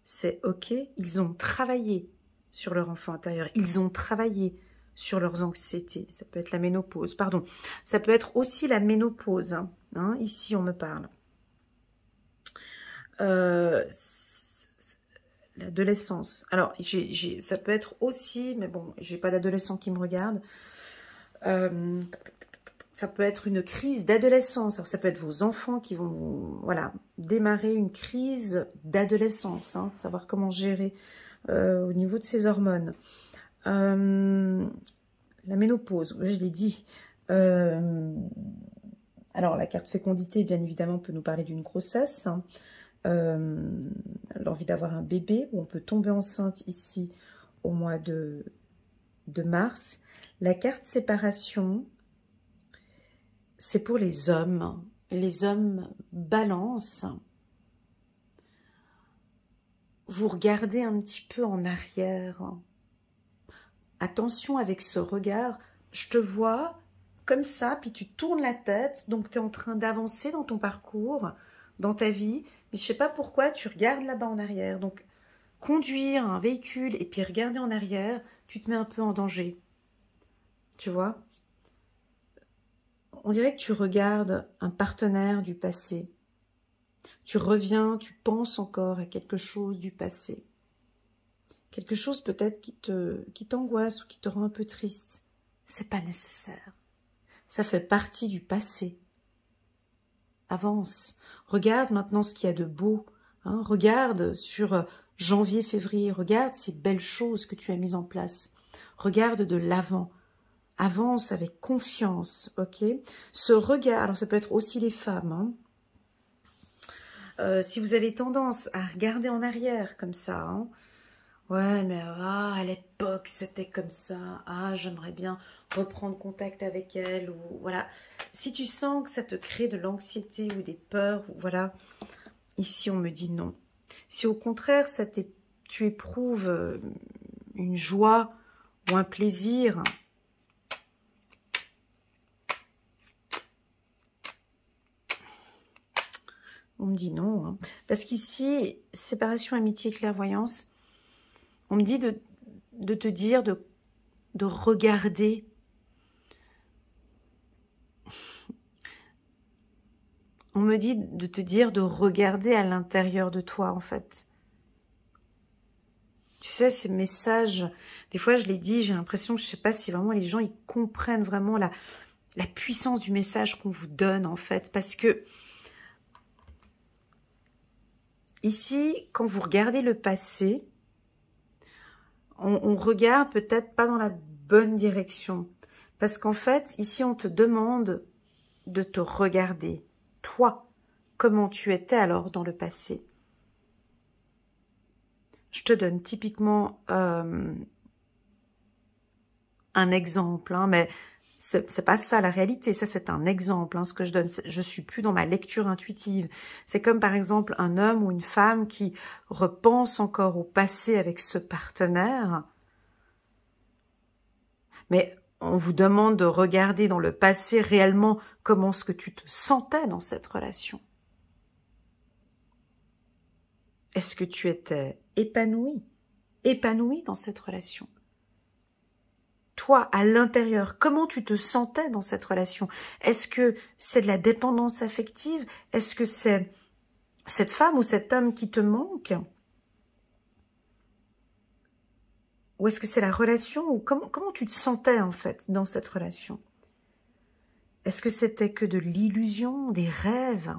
c'est ok, ils ont travaillé sur leur enfant intérieur, ils ont travaillé sur leurs anxiétés. Ça peut être la ménopause, pardon. Ça peut être aussi la ménopause. Hein, ici, on me parle. L'adolescence. Alors, ça peut être aussi, mais bon, j'ai pas d'adolescent qui me regarde. Ça peut être une crise d'adolescence. Alors, ça peut être vos enfants qui vont, voilà, démarrer une crise d'adolescence. Hein, savoir comment gérer au niveau de ces hormones. La ménopause, je l'ai dit. Alors, la carte fécondité, bien évidemment, peut nous parler d'une grossesse. Hein. L'envie d'avoir un bébé, où on peut tomber enceinte ici au mois de mars. La carte séparation, c'est pour les hommes. Les hommes balance. Vous regardez un petit peu en arrière. Attention avec ce regard. Je te vois comme ça, puis tu tournes la tête. Donc, tu es en train d'avancer dans ton parcours, dans ta vie. Mais je ne sais pas pourquoi, tu regardes là-bas en arrière. Donc, conduire un véhicule et puis regarder en arrière, tu te mets un peu en danger. Tu vois? On dirait que tu regardes un partenaire du passé. Tu reviens, tu penses encore à quelque chose du passé. Quelque chose peut-être qui t'angoisse ou qui te rend un peu triste. C'est pas nécessaire. Ça fait partie du passé. avance. Regarde maintenant ce qu'il y a de beau. Hein. Regarde sur janvier, février. Regarde ces belles choses que tu as mises en place. Regarde de l'avant. Avance avec confiance, ok? Ce regard, alors ça peut être aussi les femmes, hein. Si vous avez tendance à regarder en arrière comme ça, hein, ouais, mais à l'époque, c'était comme ça. Ah, j'aimerais bien reprendre contact avec elle. Ou voilà. Si tu sens que ça te crée de l'anxiété ou des peurs, voilà, ici, on me dit non. Si au contraire, tu éprouves une joie ou un plaisir, on me dit non. Hein. Parce qu'ici, séparation, amitié, clairvoyance, on me dit de te dire, de regarder. On me dit de te dire de regarder à l'intérieur de toi, en fait. Tu sais, ces messages, des fois, je les dis, j'ai l'impression, je ne sais pas si vraiment les gens, ils comprennent vraiment la puissance du message qu'on vous donne, en fait. Parce que, ici, quand vous regardez le passé, on regarde peut-être pas dans la bonne direction. Parce qu'en fait, ici, on te demande de te regarder. Toi, comment tu étais alors dans le passé. Je te donne typiquement un exemple, hein, mais c'est pas ça la réalité. Ça, c'est un exemple, hein, ce que je donne. Je suis plus dans ma lecture intuitive. C'est comme par exemple un homme ou une femme qui repense encore au passé avec ce partenaire. Mais on vous demande de regarder dans le passé réellement comment est-ce que tu te sentais dans cette relation. Est-ce que tu étais épanoui dans cette relation? Toi, à l'intérieur, comment tu te sentais dans cette relation? Est-ce que c'est de la dépendance affective? Est-ce que c'est cette femme ou cet homme qui te manque? Ou est-ce que c'est la relation? Ou comment tu te sentais en fait dans cette relation? Est-ce que c'était que de l'illusion, des rêves?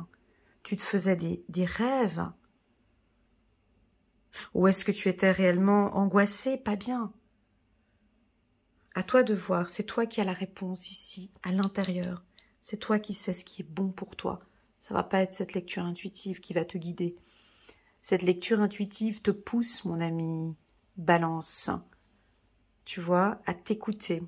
Tu te faisais des rêves? Ou est-ce que tu étais réellement angoissé, pas bien? À toi de voir, c'est toi qui as la réponse ici, à l'intérieur. C'est toi qui sais ce qui est bon pour toi. Ça ne va pas être cette lecture intuitive qui va te guider. Cette lecture intuitive te pousse, mon ami Balance, tu vois, à t'écouter.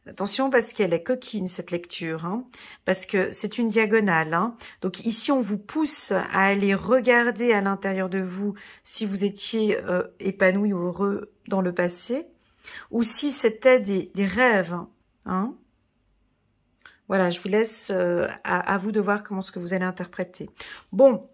Attention parce qu'elle est coquine cette lecture, hein, parce que c'est une diagonale. Hein. Donc ici, on vous pousse à aller regarder à l'intérieur de vous si vous étiez épanoui ou heureux dans le passé, ou si c'était des rêves. Hein. Voilà, je vous laisse à vous de voir comment ce que vous allez interpréter. Bon,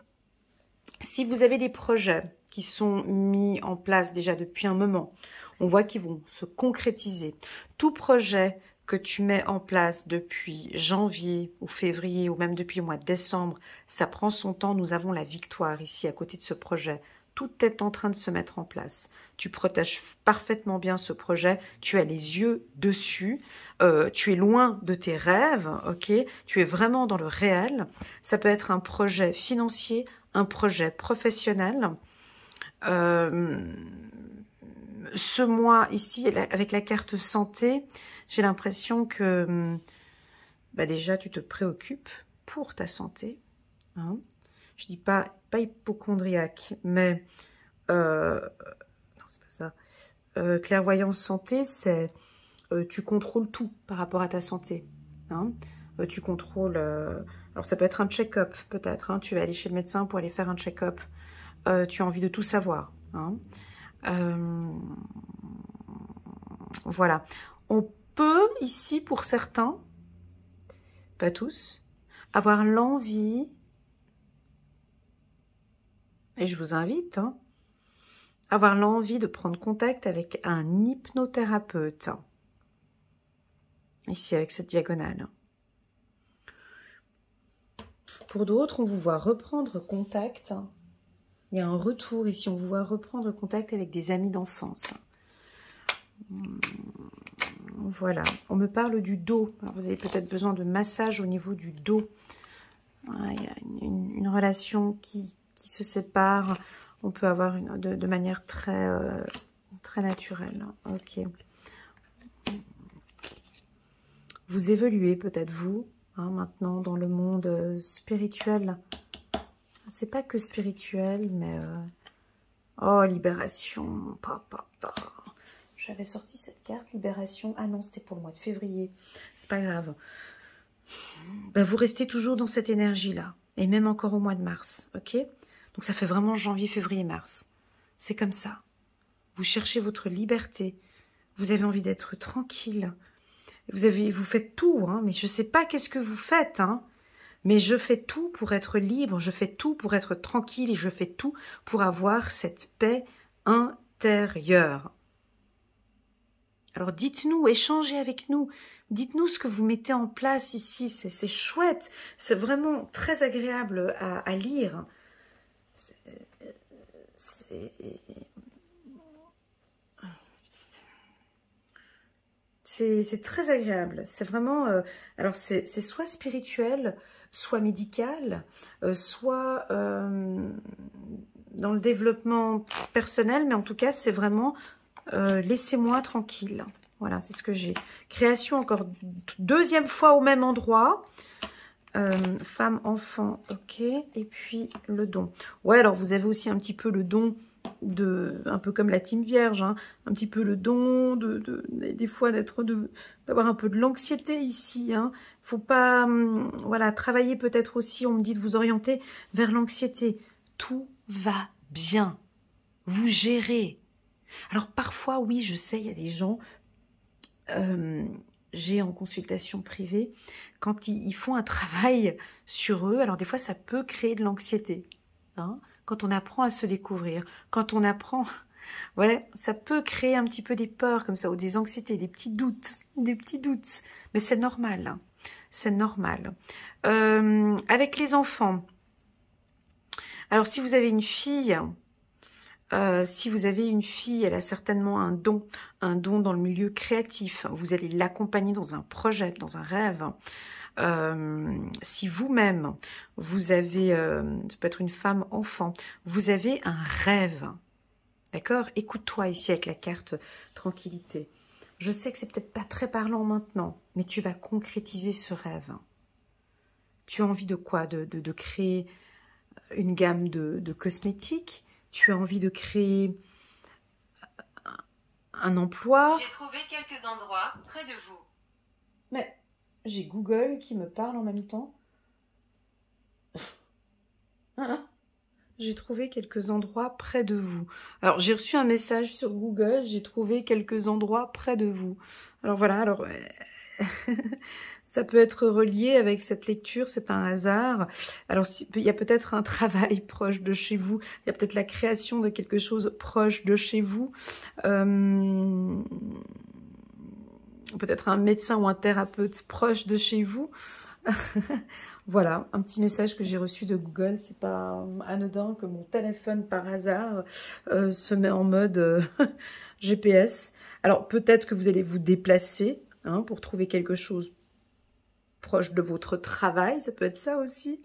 si vous avez des projets qui sont mis en place déjà depuis un moment, on voit qu'ils vont se concrétiser. Tout projet que tu mets en place depuis janvier ou février ou même depuis le mois de décembre, ça prend son temps. Nous avons la victoire ici à côté de ce projet. Tout est en train de se mettre en place. Tu protèges parfaitement bien ce projet. Tu as les yeux dessus. Tu es loin de tes rêves, ok? Tu es vraiment dans le réel. Ça peut être un projet financier, un projet professionnel. Ce mois ici, avec la carte santé, j'ai l'impression que déjà tu te préoccupes pour ta santé. Hein. Je dis pas hypocondriaque, mais non, c'est pas ça. Clairvoyance santé, c'est tu contrôles tout par rapport à ta santé. Hein. Tu contrôles. Alors ça peut être un check-up peut-être. Hein. Tu vas aller chez le médecin pour aller faire un check-up. Tu as envie de tout savoir. Hein. Voilà. On peut ici, pour certains, pas tous, avoir l'envie, et je vous invite, hein, avoir l'envie de prendre contact avec un hypnothérapeute. Ici, avec cette diagonale. Pour d'autres, on vous voit reprendre contact. Il y a un retour ici, on vous voit reprendre contact avec des amis d'enfance. Voilà, on me parle du dos. Alors, vous avez peut-être besoin de massage au niveau du dos. Il y a une relation qui se sépare. On peut avoir de manière très, très naturelle. Ok. Vous évoluez peut-être vous, maintenant dans le monde spirituel. C'est pas que spirituel, mais... Oh, libération. J'avais sorti cette carte, libération. Ah non, c'était pour le mois de février. C'est pas grave. Ben, vous restez toujours dans cette énergie-là. Et même encore au mois de mars, ok? Donc ça fait vraiment janvier, février, mars. C'est comme ça. Vous cherchez votre liberté. Vous avez envie d'être tranquille. Vous faites tout, hein, mais je ne sais pas qu'est-ce que vous faites, hein, mais je fais tout pour être libre, je fais tout pour être tranquille et je fais tout pour avoir cette paix intérieure. Alors dites-nous, échangez avec nous, dites-nous ce que vous mettez en place ici, c'est chouette, c'est vraiment très agréable à lire. C'est très agréable, c'est vraiment, alors c'est soit spirituel, soit médical, soit dans le développement personnel, mais en tout cas c'est vraiment laissez-moi tranquille. Voilà, c'est ce que j'ai. Création encore deuxième fois au même endroit. Femme, enfant, ok. Et puis le don. Ouais, alors vous avez aussi un petit peu le don un peu comme la team vierge, hein, un petit peu le don des fois d'avoir un peu de l'anxiété ici, hein. Faut pas, voilà, travailler peut-être aussi, on me dit de vous orienter vers l'anxiété. Tout va bien, vous gérez. Alors parfois, oui, je sais, il y a des gens, j'ai en consultation privée, quand ils font un travail sur eux, alors des fois ça peut créer de l'anxiété, hein. Quand on apprend à se découvrir, quand on apprend, ouais, ça peut créer un petit peu des peurs comme ça, ou des anxiétés, des petits doutes, mais c'est normal, hein, c'est normal. Avec les enfants, alors si vous avez une fille, elle a certainement un don dans le milieu créatif, vous allez l'accompagner dans un projet, dans un rêve. Si vous-même, vous avez, ça peut être une femme, enfant, vous avez un rêve, d'accord? Écoute-toi ici avec la carte tranquillité. Je sais que c'est peut-être pas très parlant maintenant, mais tu vas concrétiser ce rêve. Tu as envie de quoi? De créer une gamme de cosmétiques? Tu as envie de créer un emploi? J'ai trouvé quelques endroits près de vous. Mais... j'ai Google qui me parle en même temps. J'ai trouvé quelques endroits près de vous. Alors, j'ai reçu un message sur Google. J'ai trouvé quelques endroits près de vous. Alors, voilà. Alors, ça peut être relié avec cette lecture. C'est pas un hasard. Alors, il y a peut-être un travail proche de chez vous. Il y a peut-être la création de quelque chose proche de chez vous. Peut-être un médecin ou un thérapeute proche de chez vous. Voilà, un petit message que j'ai reçu de Google. C'est pas anodin que mon téléphone, par hasard, se met en mode GPS. Alors, peut-être que vous allez vous déplacer, hein, pour trouver quelque chose proche de votre travail. Ça peut être ça aussi.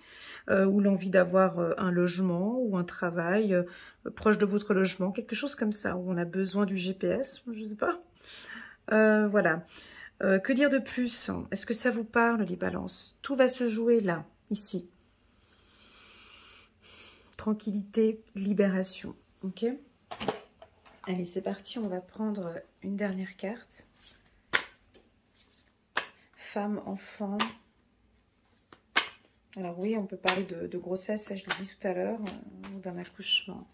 Ou l'envie d'avoir un logement ou un travail proche de votre logement. Quelque chose comme ça, où on a besoin du GPS, je ne sais pas. Voilà. Que dire de plus? Est-ce que ça vous parle, les balances? Tout va se jouer là, ici. Tranquillité, libération. Ok? Allez, c'est parti. On va prendre une dernière carte. Femme, enfant. Alors oui, on peut parler de grossesse, ça je l'ai dit tout à l'heure, ou d'un accouchement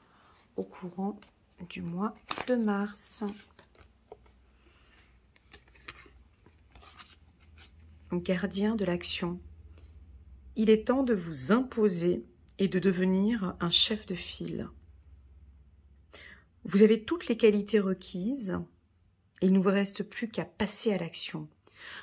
au courant du mois de mars. Gardien de l'action. Il est temps de vous imposer et de devenir un chef de file. Vous avez toutes les qualités requises et il ne vous reste plus qu'à passer à l'action.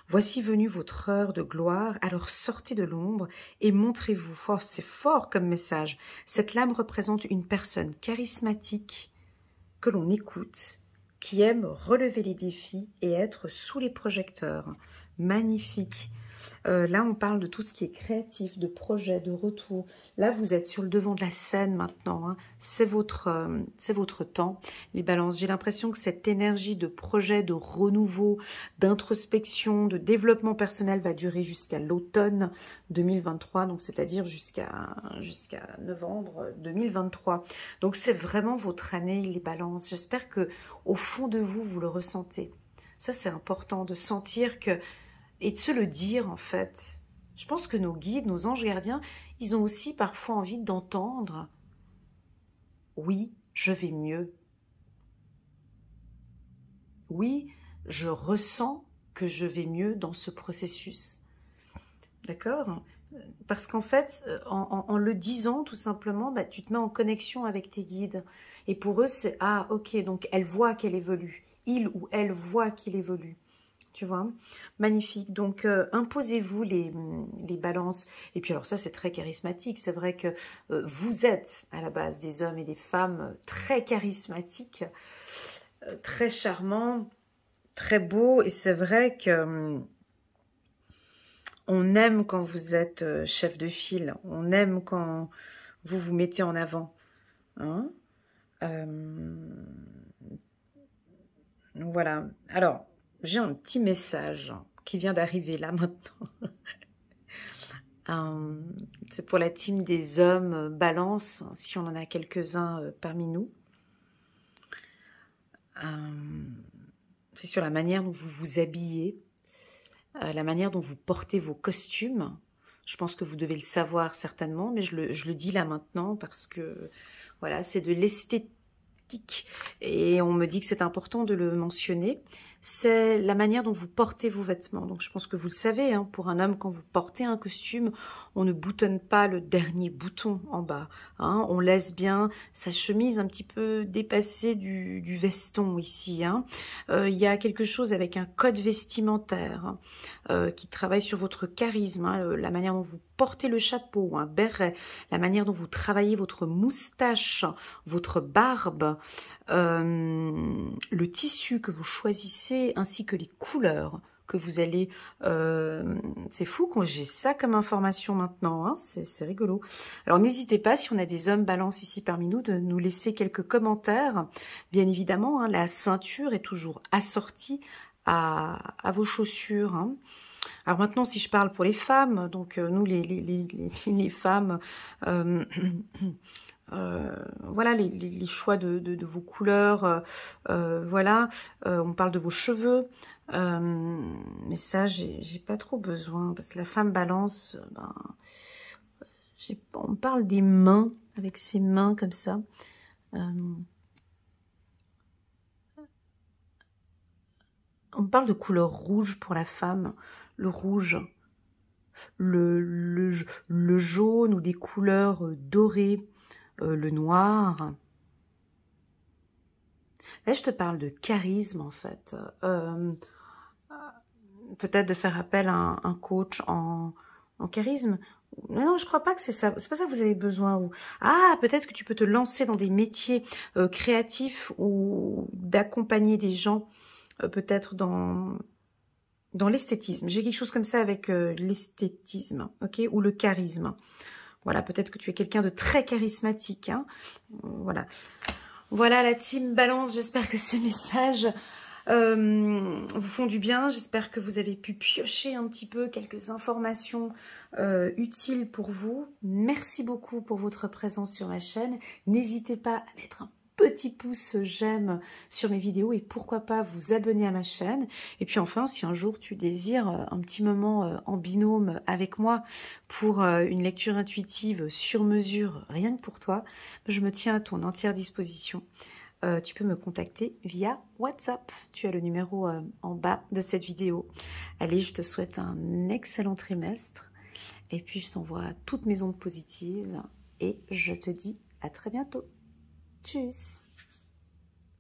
Voici venue votre heure de gloire, alors sortez de l'ombre et montrez-vous. Oh, c'est fort comme message. Cette lame représente une personne charismatique que l'on écoute qui aime relever les défis et être sous les projecteurs. Magnifique. Là, on parle de tout ce qui est créatif, de projet, de retour. Là, vous êtes sur le devant de la scène maintenant. Hein. C'est votre temps, les balances. J'ai l'impression que cette énergie de projet, de renouveau, d'introspection, de développement personnel va durer jusqu'à l'automne 2023, donc c'est-à-dire jusqu'à novembre 2023. Donc, c'est vraiment votre année, les balances. J'espère que au fond de vous, vous le ressentez. Ça, c'est important de sentir que et de se le dire, en fait. Je pense que nos guides, nos anges gardiens, ils ont aussi parfois envie d'entendre « Oui, je vais mieux. Oui, je ressens que je vais mieux dans ce processus. » D'accord? Parce qu'en fait, en le disant, tout simplement, bah, tu te mets en connexion avec tes guides. Et pour eux, c'est « Ah, ok, donc elle voit qu'elle évolue. Il ou elle voit qu'il évolue. » Tu vois, magnifique. Donc, imposez-vous les balances. Et puis, alors ça, c'est très charismatique. C'est vrai que vous êtes, à la base, des hommes et des femmes très charismatiques, très charmants, très beaux. Et c'est vrai que on aime quand vous êtes chef de file. On aime quand vous vous mettez en avant. Hein, voilà. Alors, j'ai un petit message qui vient d'arriver là maintenant. C'est pour la team des hommes balance, si on en a quelques-uns parmi nous. C'est sur la manière dont vous vous habillez, la manière dont vous portez vos costumes. Je pense que vous devez le savoir certainement, mais je le dis là maintenant parce que voilà, c'est de l'esthétique. Et on me dit que c'est important de le mentionner. C'est la manière dont vous portez vos vêtements. Donc, je pense que vous le savez, hein, pour un homme, quand vous portez un costume, on ne boutonne pas le dernier bouton en bas. Hein, on laisse bien sa chemise un petit peu dépassée du veston ici. Hein. Il y a quelque chose avec un code vestimentaire qui travaille sur votre charisme, hein, la manière dont vous portez le chapeau, un béret, la manière dont vous travaillez votre moustache, votre barbe, le tissu que vous choisissez, ainsi que les couleurs que vous allez... c'est fou quand j'ai ça comme information maintenant, hein, c'est rigolo. Alors n'hésitez pas, si on a des hommes balance ici parmi nous, de nous laisser quelques commentaires. Bien évidemment, hein, la ceinture est toujours assortie à vos chaussures. Hein. Alors maintenant, si je parle pour les femmes, donc nous les femmes... voilà les choix de vos couleurs, voilà, on parle de vos cheveux, mais ça j'ai pas trop besoin parce que la femme balance, ben, on parle des mains, avec ses mains comme ça, on parle de couleur rouge pour la femme, le rouge, le jaune ou des couleurs dorées, le noir. Là, je te parle de charisme, en fait. Peut-être de faire appel à un coach en charisme. Non, je crois pas que c'est ça. C'est pas ça que vous avez besoin. Ou... Ah, peut-être que tu peux te lancer dans des métiers créatifs ou d'accompagner des gens, peut-être dans l'esthétisme. J'ai quelque chose comme ça avec l'esthétisme, ok, ou le charisme. Voilà, peut-être que tu es quelqu'un de très charismatique. Hein. Voilà. Voilà la team Balance. J'espère que ces messages vous font du bien. J'espère que vous avez pu piocher un petit peu quelques informations utiles pour vous. Merci beaucoup pour votre présence sur ma chaîne. N'hésitez pas à mettre un petit pouce j'aime sur mes vidéos et pourquoi pas vous abonner à ma chaîne. Et puis enfin, si un jour tu désires un petit moment en binôme avec moi pour une lecture intuitive sur mesure, rien que pour toi, je me tiens à ton entière disposition. Tu peux me contacter via WhatsApp. Tu as le numéro en bas de cette vidéo. Allez, je te souhaite un excellent trimestre et puis je t'envoie toutes mes ondes positives et je te dis à très bientôt. Tschüss.